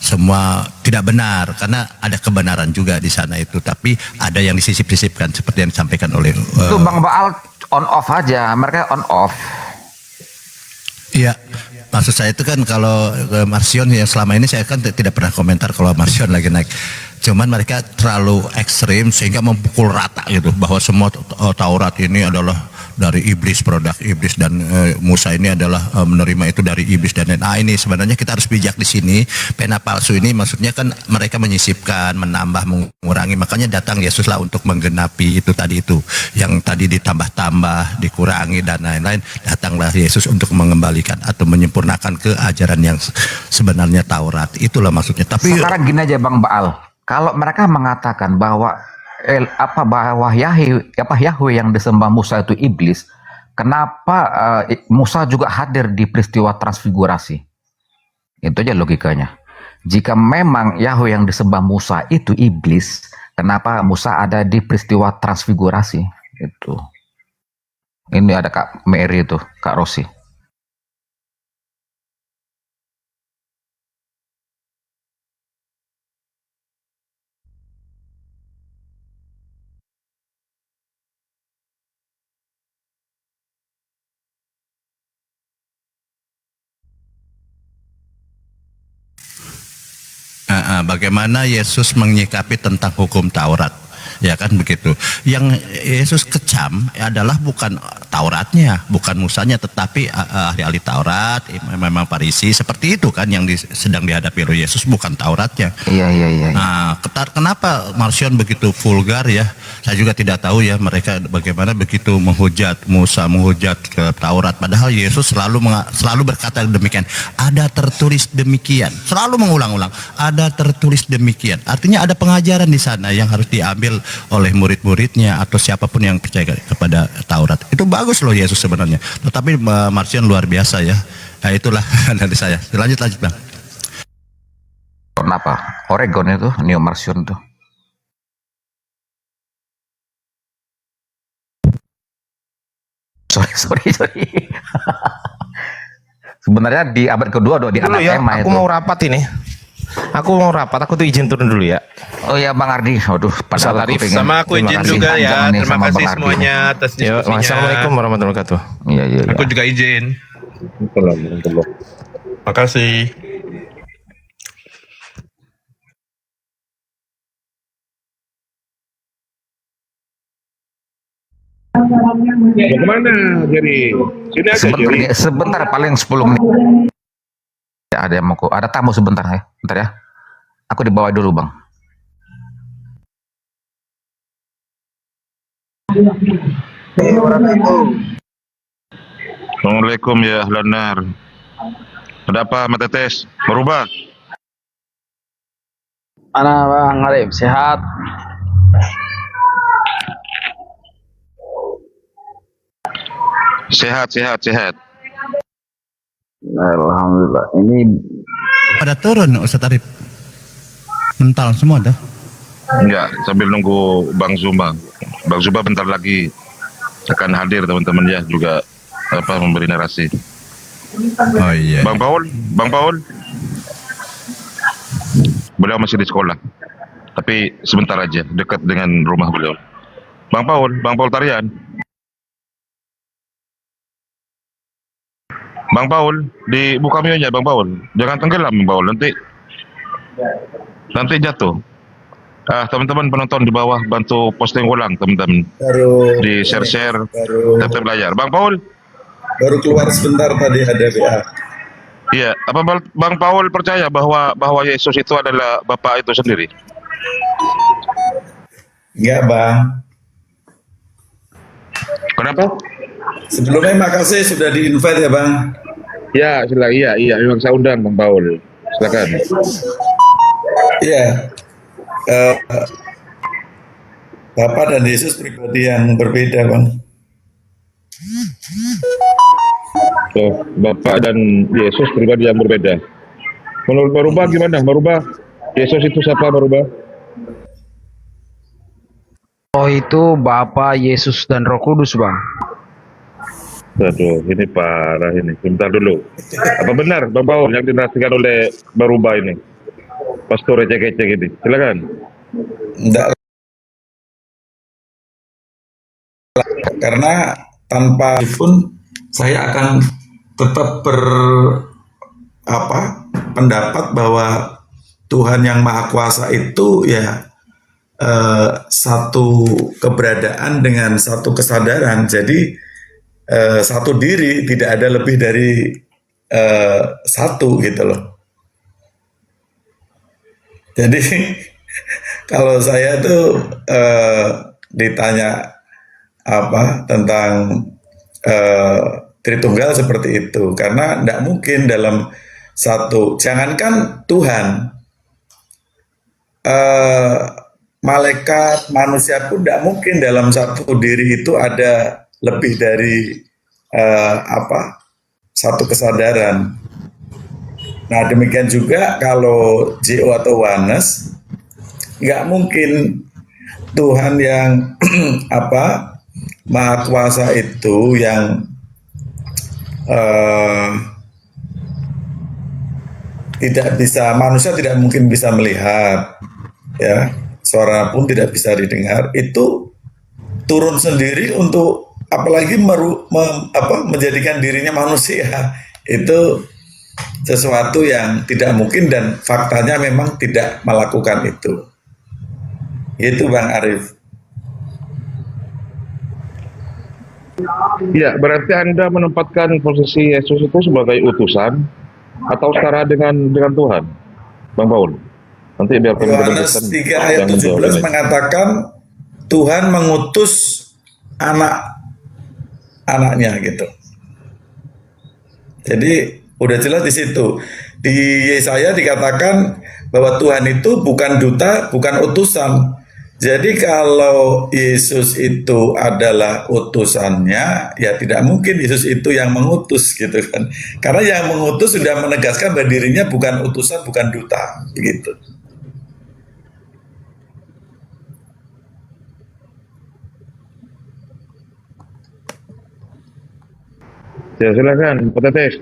semua tidak benar, karena ada kebenaran juga di sana itu, tapi ada yang disisip-sisipkan seperti yang disampaikan oleh Itu Bang Baal on off aja, mereka on off. Iya, maksud saya itu kan kalau Marsion yang selama ini saya kan tidak pernah komentar kalau Marsion lagi naik. Cuman mereka terlalu ekstrim sehingga memukul rata gitu, bahwa semua Taurat ini adalah dari iblis, produk iblis, dan Musa ini adalah menerima itu dari iblis dan lain. Nah, ini sebenarnya kita harus bijak di sini. Pena palsu ini maksudnya kan mereka menyisipkan, menambah, mengurangi. Makanya datang Yesus lah untuk menggenapi itu tadi itu. Yang tadi ditambah-tambah, dikurangi dan lain-lain. Datanglah Yesus untuk mengembalikan atau menyempurnakan ke ajaran yang sebenarnya Taurat. Itulah maksudnya. Tapi Sekarang gini aja Bang Baal. Kalau mereka mengatakan bahwa bahwa Yahweh yang disembah Musa itu iblis, kenapa Musa juga hadir di peristiwa transfigurasi? Itu aja logikanya. Jika memang Yahweh yang disembah Musa itu iblis, kenapa Musa ada di peristiwa transfigurasi? Itu. Ini ada Kak Mary itu, Kak Rosi. Bagaimana Yesus menyikapi tentang hukum Taurat, ya kan begitu. Yang Yesus kecam adalah bukan Tauratnya, bukan Musanya, tetapi ahli-ahli Taurat, memang Farisi, seperti itu kan yang sedang dihadapi oleh Yesus, bukan Tauratnya. Iya. Nah, kenapa Marcion begitu vulgar ya? Saya juga tidak tahu ya mereka bagaimana begitu menghujat Musa, menghujat ke Taurat. Padahal Yesus selalu berkata demikian. Ada tertulis demikian. Selalu mengulang-ulang. Ada tertulis demikian. Artinya ada pengajaran di sana yang harus diambil oleh murid-muridnya atau siapapun yang percaya kepada Taurat. Itu bagus loh Yesus sebenarnya. Tetapi Marcion luar biasa ya. Nah, itulah dari saya. Lanjut Bang. Kenapa? Oregon itu, Neo Marcion tuh. Sorry. Sebenarnya di abad kedua di Dulu anak ya, Emma aku itu. mau rapat ini. Aku tuh izin turun dulu ya. Oh ya Bang Ardi, waduh, padahal Arif, pengen- Sama aku terima izin kasih juga panjang ya. nih Terima sama kasih Bang Ardi. semuanya atas Yo, diskusinya. Assalamualaikum warahmatullahi wabarakatuh. Iya. Aku juga izin. Alhamdulillah. Makasih. Mau kemana, Jerry? Sini aja, Jerry. Sebentar paling 10 menit. Ya, ada tamu sebentar ya. Bentar ya. Aku dibawa dulu, Bang. Assalamualaikum ya Lanar. Ada apa Mata Tes? Merubah? Mana Bang Arif, sehat? Sehat. Alhamdulillah. Ini Pada turun Ustaz Arif. Mental semua dah. Enggak, sambil nunggu Bang Zuma. Bang Zuma bentar lagi akan hadir teman-teman ya, juga memberi narasi. Oh iya. Bang Paul. Beliau masih di sekolah. Tapi sebentar aja, dekat dengan rumah beliau. Bang Paul Tarian. Bang Paul, dibuka mionya Bang Paul. Jangan tenggelam Bang Paul, nanti jatuh. Teman-teman penonton di bawah bantu posting ulang teman-teman. Di share tap layar. Bang Paul. Baru keluar sebentar tadi ada WA. Iya, apa Bang Paul percaya bahwa Yesus itu adalah Bapa itu sendiri? Enggak, Bang. Kenapa? Sebelumnya makasih sudah di-invite ya, Bang. Ya, silakan. Iya, memang saya undang Bang Paul. Silakan. Iya. Bapak dan Yesus pribadi yang berbeda, Bang. Bapak dan Yesus pribadi yang berbeda. Menurut Marubah gimana? Marubah, Yesus itu siapa Marubah? oh itu Bapa, Yesus dan Roh Kudus, Bang. Aduh, ini parah ini. Sebentar dulu. Apa benar Bang Paul yang dinarasikan oleh Marubah ini? Pastor ecek-ecek ini. Silakan. Enggak. Karena tanpa pun saya akan tetap pendapat bahwa Tuhan yang Maha Kuasa itu ya satu keberadaan dengan satu kesadaran. Jadi satu diri, tidak ada lebih dari satu gitu loh. Jadi kalau saya tuh ditanya tentang Tritunggal seperti itu, karena tidak mungkin dalam satu, jangankan Tuhan, malaikat, manusia pun tidak mungkin dalam satu diri itu ada lebih dari satu kesadaran. Nah demikian juga kalau JO atau Oneness, nggak mungkin Tuhan yang Maha Kuasa itu yang tidak bisa, manusia tidak mungkin bisa melihat, ya, suara pun tidak bisa didengar, itu turun sendiri untuk apalagi menjadikan dirinya manusia, itu sesuatu yang tidak mungkin dan faktanya memang tidak melakukan itu. Itu Bang Arif. Ya, berarti Anda menempatkan posisi Yesus itu sebagai utusan atau setara dengan Tuhan, Bang Paul? Nanti biar kami Yohanes 3 ayat 17 mengatakan Tuhan mengutus anaknya gitu. Jadi udah jelas di situ. Di Yesaya dikatakan bahwa Tuhan itu bukan duta, bukan utusan. Jadi kalau Yesus itu adalah utusannya, ya tidak mungkin Yesus itu yang mengutus gitu kan. Karena yang mengutus sudah menegaskan bahwa dirinya bukan utusan, bukan duta, begitu. Ya silakan, Pak Tetes.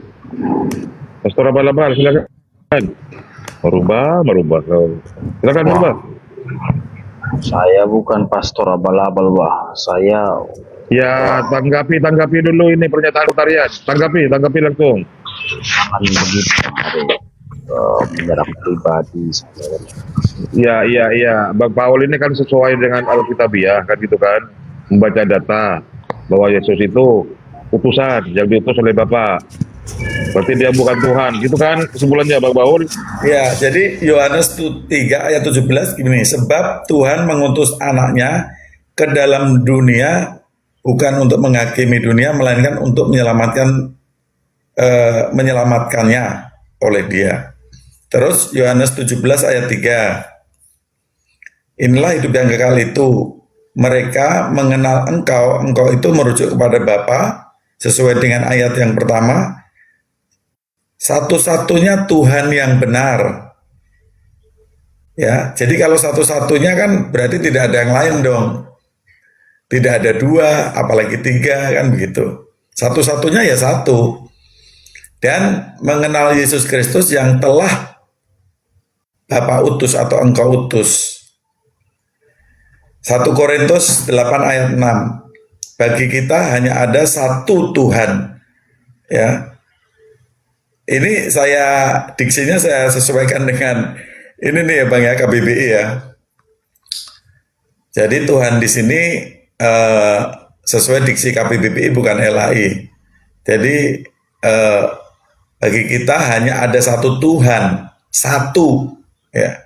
Pastor Abal-Abal, silakan. Merubah. Silakan merubah. Saya bukan pastor abal-abal, Bah. Saya Ya, tanggapi dulu ini pernyataan Tarian. Tanggapi langsung. jangan begitu, menyerang pribadi. Iya. Bang Paul ini kan sesuai dengan Alkitabiah kan gitu kan. Membaca data bahwa Yesus itu utusan yang diutus oleh Bapa. Berarti dia bukan Tuhan, gitu kan kesimpulannya Bang Paul? Ya, jadi Yohanes 3 ayat 17 gini, sebab Tuhan mengutus anaknya ke dalam dunia bukan untuk menghakimi dunia, melainkan untuk menyelamatkannya oleh dia. Terus Yohanes 17 ayat 3, inilah hidup yang kekal itu, mereka mengenal engkau itu merujuk kepada Bapa, sesuai dengan ayat yang pertama, satu-satunya Tuhan yang benar. Ya, jadi kalau satu-satunya kan berarti tidak ada yang lain dong. Tidak ada dua, apalagi tiga kan begitu. Satu-satunya ya satu. Dan mengenal Yesus Kristus yang telah Bapa utus atau engkau utus. 1 Korintus 8 ayat 6. Bagi kita hanya ada satu Tuhan. Ya. Ini diksinya saya sesuaikan dengan ini nih ya Bang ya, KBBI ya. Jadi Tuhan di sini sesuai diksi KBBI bukan LAI. Jadi bagi kita hanya ada satu Tuhan, satu ya,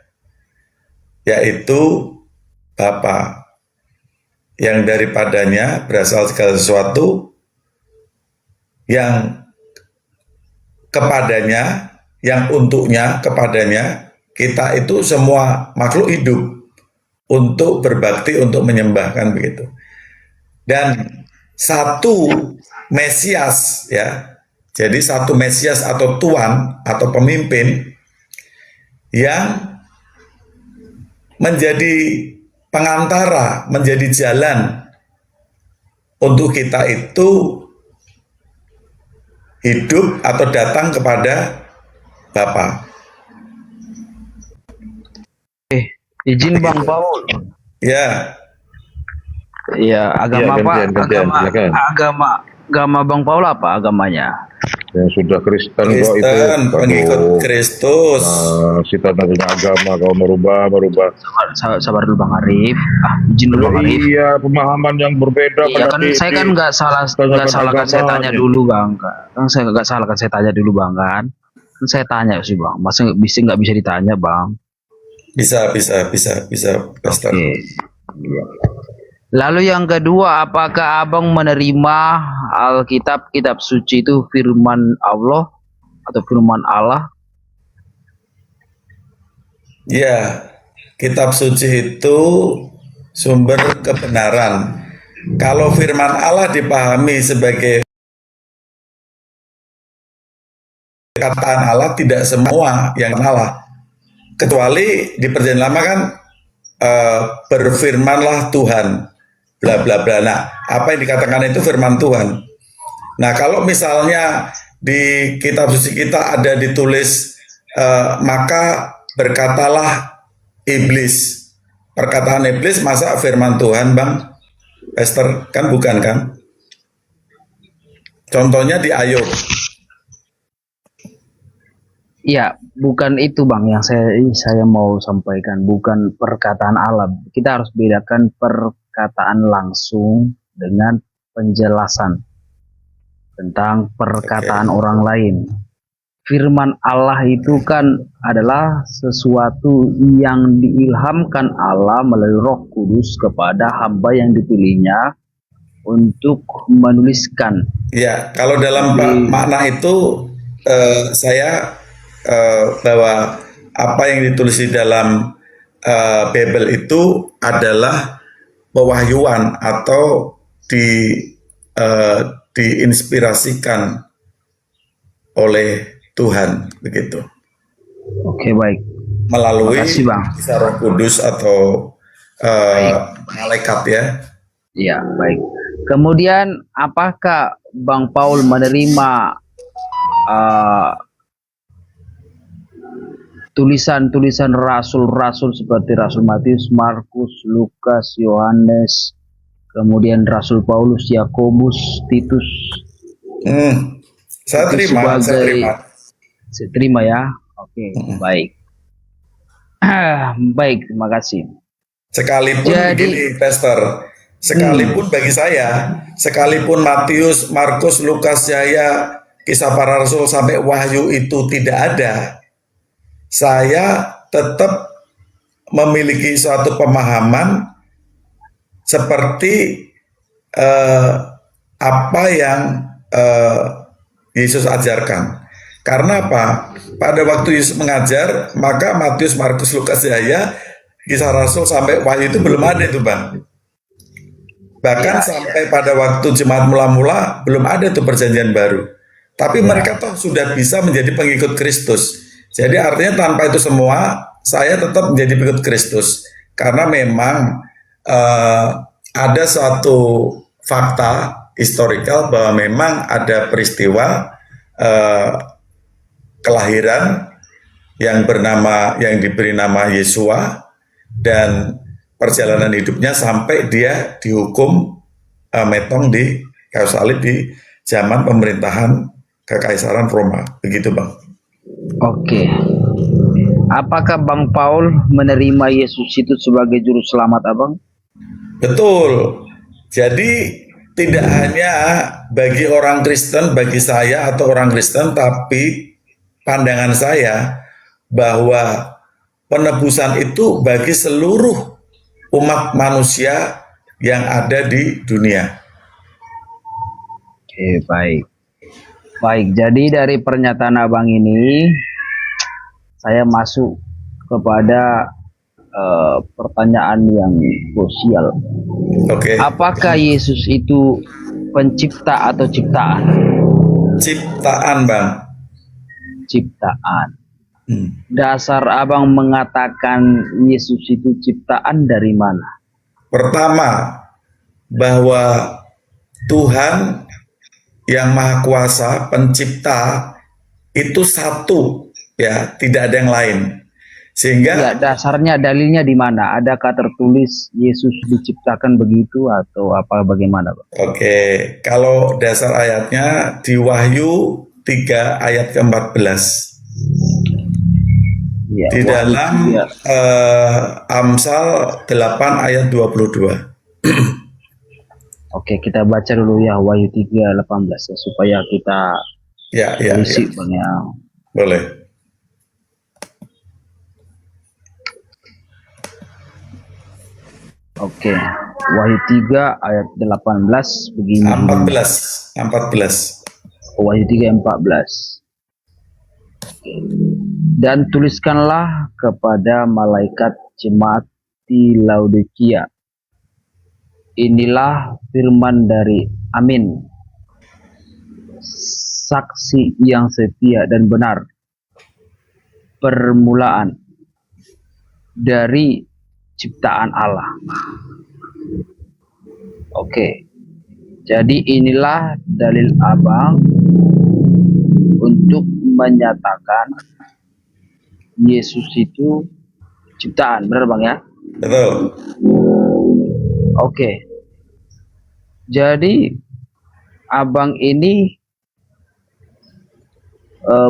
yaitu Bapa, yang daripadanya berasal segala sesuatu, yang kepadanya, yang untuknya, kepadanya, kita itu semua makhluk hidup untuk berbakti, untuk menyembahkan begitu. Dan satu Mesias ya, jadi satu Mesias atau Tuan atau pemimpin yang menjadi pengantara, menjadi jalan untuk kita itu hidup atau datang kepada Bapa. Izin Bang Paul. Ya. Ya, agama Ya, apa? gantian, silakan. Agama Bang Paul apa agamanya? Yang sudah Kristen kok itu. Kristen, pengikut Kristus. Kita tanya agama kau merubah. Sabar dulu Bang Arif. Izin dulu Bang Arif. Iya, pemahaman yang berbeda. Iya kan saya kan nggak salah kan saya tanya dulu Bang. Kan saya nggak salah kan saya tanya dulu Bang kan. Kan saya tanya sih Bang. Masa nggak bisa ditanya Bang? Bisa, Pastor. Oke. Iya. Lalu yang kedua, apakah Abang menerima Alkitab, kitab suci itu firman Allah atau firman Allah? Ya, kitab suci itu sumber kebenaran. Kalau firman Allah dipahami sebagai perkataan Allah, tidak semua yang Allah. Kecuali di Perjanjian Lama kan berfirmanlah Tuhan, bla bla bla. Nah, apa yang dikatakan itu firman Tuhan. Nah, kalau misalnya di kitab suci kita ada ditulis maka berkatalah iblis. Perkataan iblis masa firman Tuhan, Bang Esther? Kan bukan kan? Contohnya di Ayub. Ya, bukan itu Bang yang saya mau sampaikan, bukan perkataan Allah. Kita harus bedakan perkataan langsung dengan penjelasan tentang perkataan orang lain. Firman Allah itu kan adalah sesuatu yang diilhamkan Allah melalui Roh Kudus kepada hamba yang dipilihnya untuk menuliskan. Ya, kalau dalam makna itu saya bahwa apa yang ditulis di dalam Bible itu adalah pewahyuan atau diinspirasikan oleh Tuhan, begitu. Oke, baik. Melalui Makasih, Bang. kisah Roh Kudus atau malaikat ya. Ya, baik. Kemudian apakah Bang Paul menerima tulisan-tulisan rasul-rasul seperti Rasul Matius, Markus, Lukas, Yohanes, kemudian Rasul Paulus, Yakobus, Titus? Saya terima. Saya terima ya. Oke, baik. Baik, terima kasih. Sekalipun begini, Pastor, sekalipun bagi saya, sekalipun Matius, Markus, Lukas, Yahya, kisah para rasul sampai Wahyu itu tidak ada, saya tetap memiliki suatu pemahaman seperti apa yang Yesus ajarkan. Karena apa? Pada waktu Yesus mengajar, maka Matius, Markus, Lukas, Yahya, kisah rasul sampai Wahyu itu belum ada itu, Bang. Bahkan sampai pada waktu jemaat mula-mula belum ada tuh perjanjian baru. Tapi mereka toh sudah bisa menjadi pengikut Kristus. Jadi artinya tanpa itu semua, saya tetap menjadi pengikut Kristus. Karena memang ada suatu fakta historikal bahwa memang ada peristiwa kelahiran yang diberi nama Yesua, dan perjalanan hidupnya sampai dia dihukum metong di kayu salib di zaman pemerintahan Kekaisaran Roma. Begitu, Bang. Oke. Apakah Bang Paul menerima Yesus itu sebagai juru selamat, Abang? Betul. Jadi tidak hanya bagi orang Kristen, bagi saya atau orang Kristen, tapi pandangan saya bahwa penebusan itu bagi seluruh umat manusia yang ada di dunia. Oke, baik. Baik, jadi dari pernyataan Abang ini, saya masuk kepada pertanyaan yang krusial. Oke. Apakah Yesus itu pencipta atau ciptaan? Ciptaan, Bang. Ciptaan. Dasar Abang mengatakan Yesus itu ciptaan dari mana? Pertama, bahwa Tuhan yang Maha Kuasa, pencipta, itu satu, ya, tidak ada yang lain. Sehingga ya, dasarnya, dalilnya di mana? Adakah tertulis Yesus diciptakan begitu atau apa, bagaimana, Pak? Oke, kalau dasar ayatnya di Wahyu 3 ayat ke-14. Ya, Di dalam Amsal 8 ayat 22. Oke, kita baca dulu ya Wahyu 3:18 ya, supaya kita berisi, Bang ya. Boleh. Oke, Wahyu 3 ayat 18 begini. 14. Wahyu 3:14. Dan tuliskanlah kepada malaikat jemaat di Laodikia. Inilah firman dari Amin, saksi yang setia dan benar, permulaan dari ciptaan Allah. Oke, jadi inilah dalil abang untuk menyatakan Yesus itu ciptaan, benar bang ya? Betul. Oke, jadi abang ini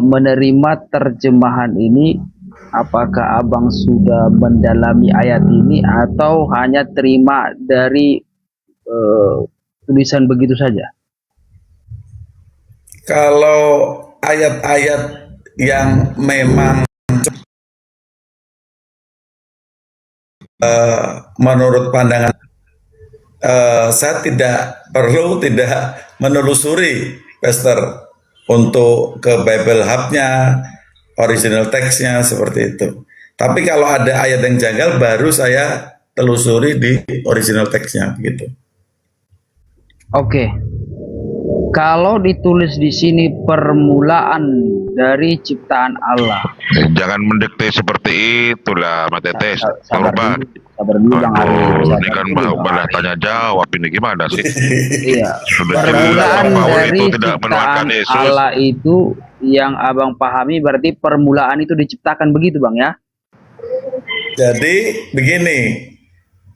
menerima terjemahan ini, apakah abang sudah mendalami ayat ini atau hanya terima dari tulisan begitu saja? Kalau ayat-ayat yang memang menurut pandangan saya tidak menelusuri, Pastor, untuk ke Bible Hub-nya, original text-nya seperti itu. Tapi kalau ada ayat yang janggal, baru saya telusuri di original text-nya, gitu. Oke, kalau ditulis di sini permulaan dari ciptaan Allah. Jangan mendikte seperti itulah, Matetes. Sabar Korban. dulu Bang Ari. Ini kan malah tanya jawab, ini gimana sih? Iya. Sudah Permulaan jelas bahwa dari itu tidak menuhankan ciptaan Yesus. Allah itu yang abang pahami berarti permulaan itu diciptakan begitu bang ya? Jadi begini,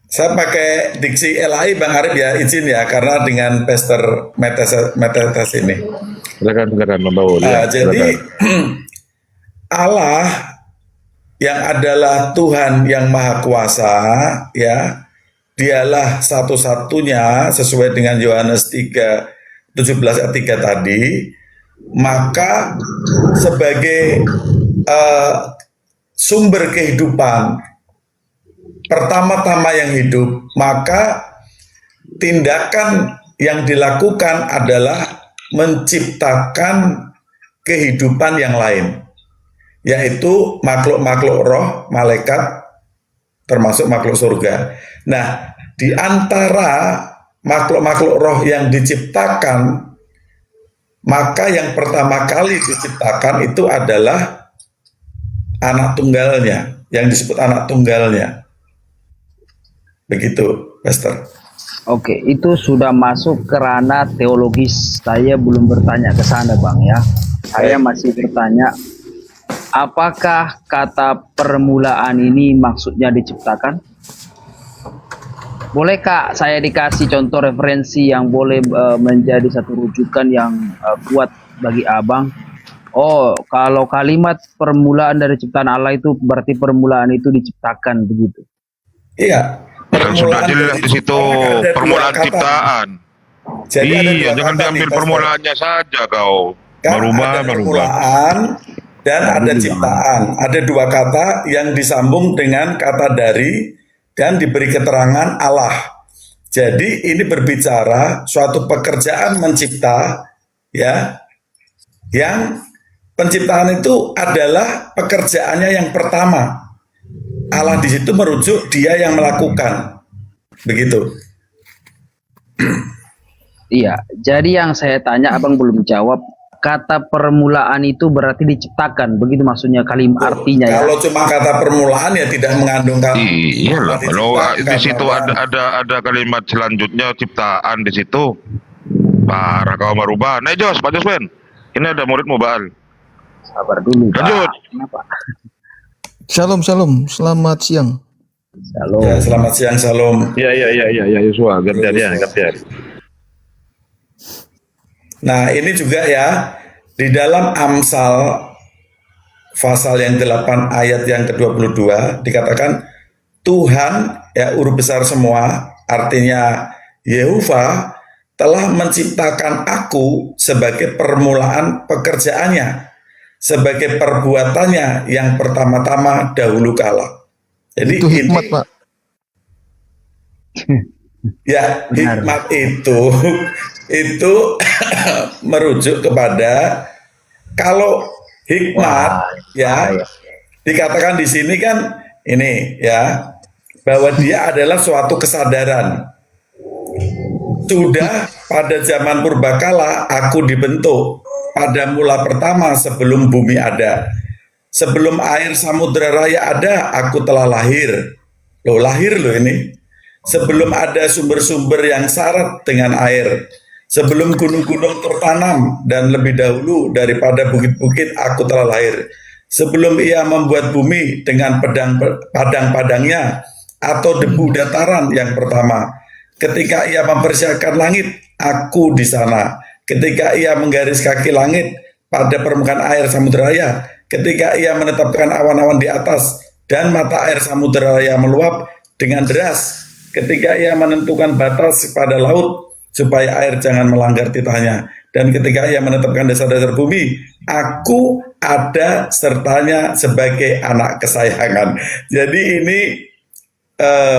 saya pakai diksi LAI Bang Arif ya, izin ya, karena dengan Pastor Metetes ini. Silakan membawa. Jadi Allah yang adalah Tuhan yang Maha Kuasa, ya, dialah satu-satunya sesuai dengan Yohanes 3:17 ayat 3 tadi. Maka sebagai sumber kehidupan pertama-tama yang hidup, maka tindakan yang dilakukan adalah menciptakan kehidupan yang lain, yaitu makhluk-makhluk roh, malaikat, termasuk makhluk surga. Nah, di antara makhluk-makhluk roh yang diciptakan, maka yang pertama kali diciptakan itu adalah anak tunggalnya, yang disebut anak tunggalnya. Begitu, Pastor. Oke, itu sudah masuk ke ranah teologis. Saya belum bertanya ke sana, Bang ya. Saya masih bertanya, apakah kata permulaan ini maksudnya diciptakan? Boleh Kak, saya dikasih contoh referensi yang boleh menjadi satu rujukan yang kuat bagi Abang. Oh, kalau kalimat permulaan dari ciptaan Allah itu berarti permulaan itu diciptakan begitu. Iya. Kan sudah jelas di situ permulaan ciptaan. Jadi iya, jangan diambil permulaannya saja kau. Kan Merubah. ada permulaan dan ada ciptaan. Ada dua kata yang disambung dengan kata dari dan diberi keterangan Allah. Jadi ini berbicara suatu pekerjaan mencipta, ya, yang penciptaan itu adalah pekerjaannya yang pertama. Allah di situ merujuk dia yang melakukan. Begitu. Iya, jadi yang saya tanya Abang belum jawab. Kata permulaan itu berarti diciptakan, begitu maksudnya kalimat artinya ya. Kalau cuma kata permulaan ya tidak mengandung kata. Iyalah, kalau di situ ada kalimat selanjutnya ciptaan di situ. Parah kau merubah. Nah, Jos, Pak Joswen. Ini ada murid Mubal. Sabar dulu, Pak. Lanjut. Kenapa? Shalom, selamat siang. Shalom. Ya, selamat siang, Shalom. Iya, Yosua, gantian. Nah, ini juga ya, di dalam Amsal pasal yang 8 ayat yang ke-22 dikatakan Tuhan, ya, huruf besar semua, artinya Yehova telah menciptakan aku sebagai permulaan pekerjaannya, sebagai perbuatannya yang pertama-tama dahulu kala. Jadi Itu hikmat, Pak. Ya, hikmat itu merujuk kepada kalau hikmat, ya, dikatakan di sini kan ini ya, bahwa dia adalah suatu kesadaran. Sudah pada zaman purbakala aku dibentuk pada mula pertama sebelum bumi ada. Sebelum air samudera raya ada, aku telah lahir. Loh, lahir loh ini. Sebelum ada sumber-sumber yang syarat dengan air. Sebelum gunung-gunung tertanam dan lebih dahulu daripada bukit-bukit aku telah lahir. Sebelum ia membuat bumi dengan padang-padangnya atau debu dataran yang pertama. Ketika ia mempersiapkan langit, aku di sana. Ketika ia menggaris kaki langit pada permukaan air samudera raya, ketika ia menetapkan awan-awan di atas dan mata air samudera raya meluap dengan deras, ketika ia menentukan batas pada laut supaya air jangan melanggar titahnya, dan ketika ia menetapkan dasar-dasar bumi, aku ada sertanya sebagai anak kesayangan. Jadi ini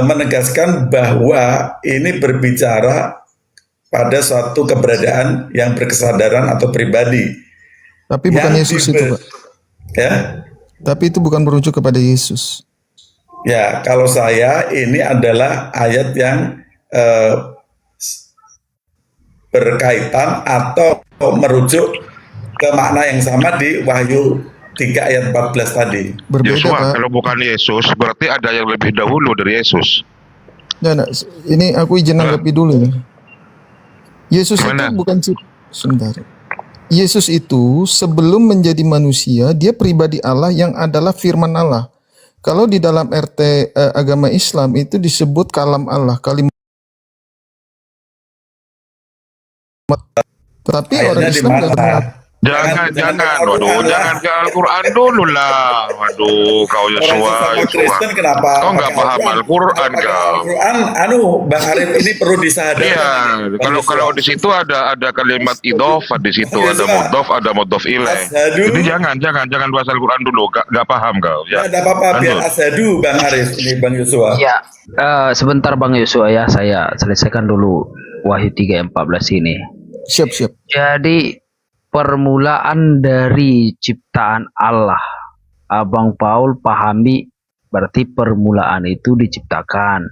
menegaskan bahwa ini berbicara pada suatu keberadaan yang berkesadaran atau pribadi. Tapi bukan Yesus itu, Pak. Ya. Tapi itu bukan merujuk kepada Yesus. Ya, kalau saya ini adalah ayat yang berkaitan atau merujuk ke makna yang sama di Wahyu 3 ayat 14 tadi. Berbeda, Yosua, Pak. kalau bukan Yesus, berarti ada yang lebih dahulu dari Yesus. Nah, ini aku izin anggapi dulu nih. Yesus Gimana? itu bukan sebentar. Yesus itu sebelum menjadi manusia, dia pribadi Allah yang adalah firman Allah. Kalau di dalam RT agama Islam itu disebut kalam Allah, kalimat. Tapi orang Ayatnya di Islam mana? nggak kenal. Jangan, jangan ke Al-Quran dulu lah. Waduh, kau Orang Yosua, sesama Kristen kenapa? Kau nggak pakai paham Al-Quran, Pakai kau. Al-Quran, Bang Arif ini perlu disadarkan. Iya, Bang Yosua. kalau di situ ada kalimat idhofah di situ, Bang ada Yosua. mudhof, ada mudhof ilaih. Asyhadu. Jadi jangan bahas Al-Quran dulu, nggak paham kau. Ya, Ya. ada apa-apa biar Lanjut. asyhadu Bang Arif ini Bang Yosua. Ya, sebentar Bang Yosua ya, saya selesaikan dulu Wahyu 3:14 ini. Siap. Jadi permulaan dari ciptaan Allah, Abang Paul pahami berarti permulaan itu diciptakan.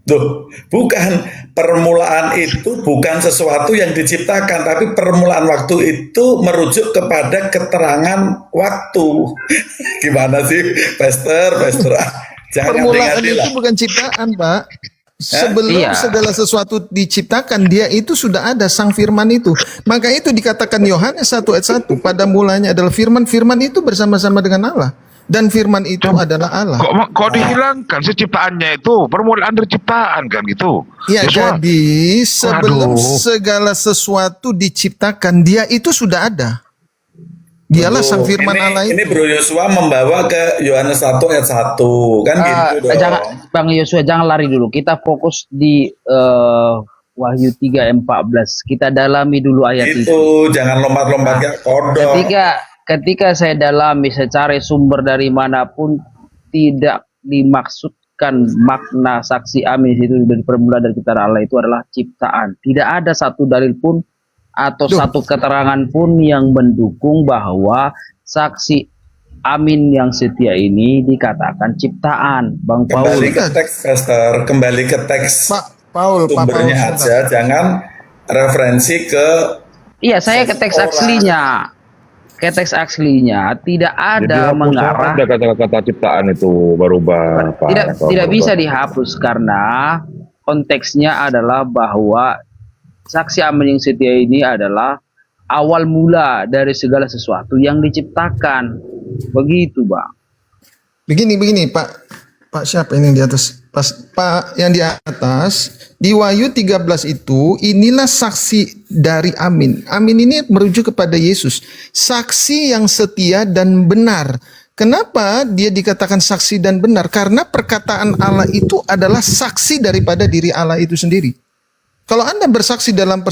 Tuh, bukan permulaan itu bukan sesuatu yang diciptakan, tapi permulaan waktu itu merujuk kepada keterangan waktu. Gimana sih, Pastor? Jangan Permulaan ngerti-ngerti itu lah. bukan ciptaan, Pak. Sebelum Iya. segala sesuatu diciptakan, dia itu sudah ada sang firman itu. Maka itu dikatakan Yohanes 1 ayat 1, pada mulanya adalah firman, firman itu bersama-sama dengan Allah. Dan firman itu adalah Allah. Kok dihilangkan sih ciptaannya itu? Permulaan dari ciptaan kan gitu. Ya, Yosua. jadi sebelum Waduh. segala sesuatu diciptakan, dia itu sudah ada. Dialah sang firman Allah Ini itu. Bro Yosua membawa ke Yohanes 1 ayat 1 kan gitu dong. Jangan, Bang Yosua jangan lari dulu. Kita fokus di Wahyu 3:14. Kita dalami dulu ayat itu. Itu jangan lompat-lompat kayak kodok. Ketika saya dalami, saya cari sumber dari manapun, tidak dimaksudkan makna saksi amin itu dari permulaan dari ciptaan Allah itu adalah ciptaan. Tidak ada satu dalil pun atau satu keterangan pun yang mendukung bahwa saksi amin yang setia ini dikatakan ciptaan. Bang Paul. Kembali ke teks, Pastor. Kembali ke teks Pak Paul, sumbernya aja. Jangan referensi ke Iya, saya ke teks aslinya. Ke teks aslinya tidak ada Jadi mengarah. ada kata-kata ciptaan itu berubah. Tidak bisa dihapus karena konteksnya adalah bahwa saksi amin yang setia ini adalah awal mula dari segala sesuatu yang diciptakan. Begitu, Bang. Begini Pak siapa ini yang di atas? Pak yang di atas di Wahyu 13 itu inilah saksi dari Amin. Amin ini merujuk kepada Yesus, saksi yang setia dan benar. Kenapa dia dikatakan saksi dan benar? Karena perkataan Allah itu adalah saksi daripada diri Allah itu sendiri. Kalau Anda bersaksi dalam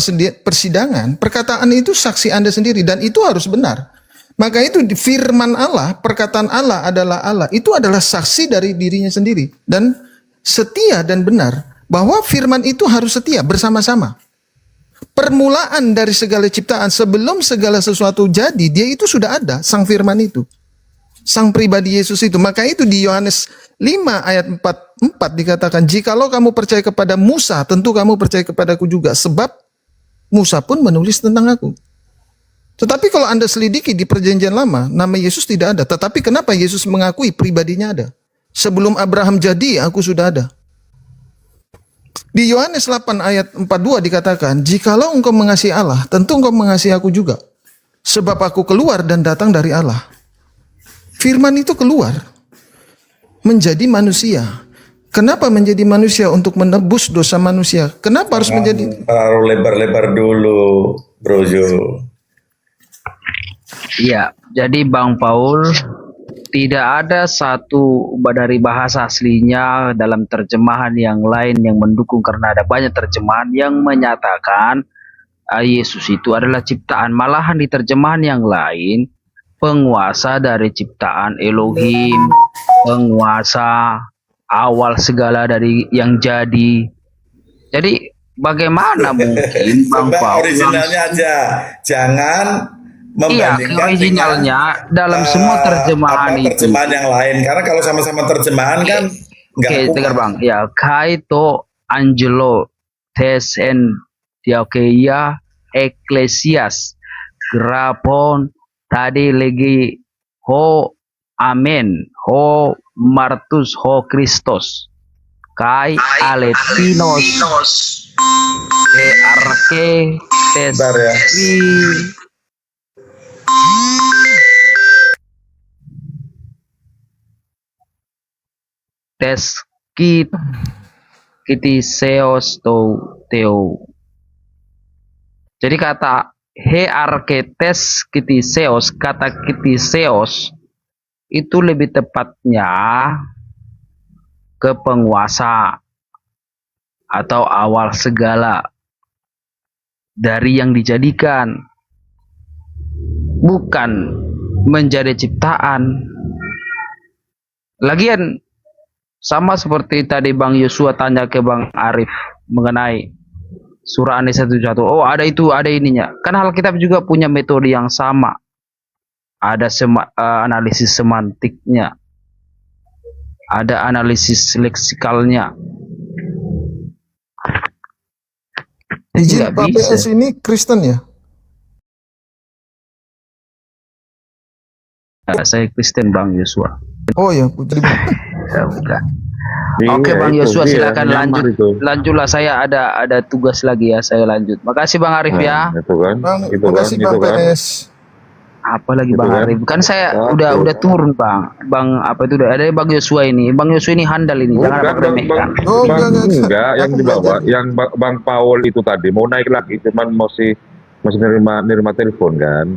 persidangan, perkataan itu saksi Anda sendiri dan itu harus benar. Maka itu firman Allah, perkataan Allah adalah Allah. Itu adalah saksi dari dirinya sendiri. Dan setia dan benar. Bahwa firman itu harus setia bersama-sama. Permulaan dari segala ciptaan sebelum segala sesuatu jadi, dia itu sudah ada, sang firman itu. sang pribadi Yesus itu. Maka itu di Yohanes 5 ayat 4 dikatakan, jikalau kamu percaya kepada Musa, tentu kamu percaya kepadaku juga, sebab Musa pun menulis tentang aku. Tetapi kalau Anda selidiki di perjanjian lama, nama Yesus tidak ada. Tetapi kenapa Yesus mengakui pribadinya ada? Sebelum Abraham jadi, aku sudah ada. Di Yohanes 8 ayat 42 dikatakan, jikalau engkau mengasihi Allah, tentu engkau mengasihi aku juga. Sebab aku keluar dan datang dari Allah. Firman itu keluar menjadi manusia. Kenapa menjadi manusia? Untuk menebus dosa manusia. Kenapa harus menjadi? Terlalu lebar-lebar dulu, Bro Jo. Iya, jadi Bang Paul, tidak ada satu dari bahasa aslinya dalam terjemahan yang lain yang mendukung, karena ada banyak terjemahan yang menyatakan Yesus itu adalah ciptaan. Malahan di terjemahan yang lain, penguasa dari ciptaan Elohim, penguasa awal segala dari yang jadi. Jadi bagaimana mungkin Bang Coba Paul originalnya aja, jangan iya, membandingkan originalnya dalam semua terjemahan itu. terjemahan yang lain, karena kalau sama-sama terjemahan kan nggak Oke, kuat. dengar Bang. Ya, Kaito Angelo Tesen Diakeia Ecclesias Grapon tadi lagi ho amen ho martus ho Christos kai aletinos arke Bentar ya. Teskit kitiseos teo. Jadi kata he arketes kitiseos, kata kitiseos itu lebih tepatnya ke penguasa atau awal segala dari yang dijadikan, bukan menjadi ciptaan. Lagian sama seperti tadi Bang Yosua tanya ke Bang Arif mengenai surah An-Nisa 71. Oh, ada itu, ada ininya. Kan Alkitab juga punya metode yang sama. Ada analisis semantiknya. Ada analisis leksikalnya. Izin Nggak Pak bisa. PS ini Kristen ya? Saya Kristen Bang Yosua. Oh ya, putri. Ya, udah. Iya, Oke Bang itu Yosua, dia, silakan nyamar lanjut. itu. Lanjutlah, saya ada tugas lagi ya, saya lanjut. Makasih Bang Arif ya. Nah, itu kan, Bang, itu terima kan, kasih itu Bang kan. PS. Apa lagi Gitu Bang kan. Arif? Kan saya Oke. udah turun Bang. Bang apa itu udah ada Bang Yosua ini. Bang Yosua ini handal ini. Jangan Bukan, apa remehkan. Oh, enggak, yang Aku dibawa, belajar. yang Bang Paul itu tadi mau naik lagi, cuman masih nerima telepon kan.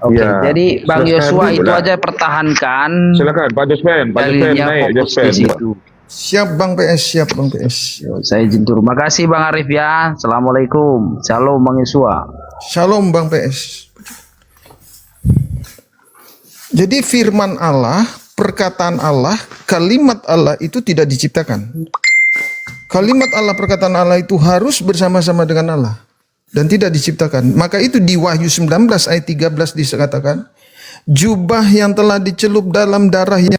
Oke, Iya. jadi Bang Silakan Yosua dulu itu lah. aja pertahankan. Silakan Pak Jospen Dalilnya naik fokus Jospen. di situ. Siap Bang PS, siap Bang PS. Yo, saya izin turun. Makasih Bang Arif ya. Assalamualaikum. Shalom Bang Yosua. Shalom Bang PS. Jadi firman Allah, perkataan Allah, kalimat Allah itu tidak diciptakan. Kalimat Allah, perkataan Allah itu harus bersama-sama dengan Allah dan tidak diciptakan. Maka itu di Wahyu 19 ayat 13 dikatakan, jubah yang telah dicelup dalam darahnya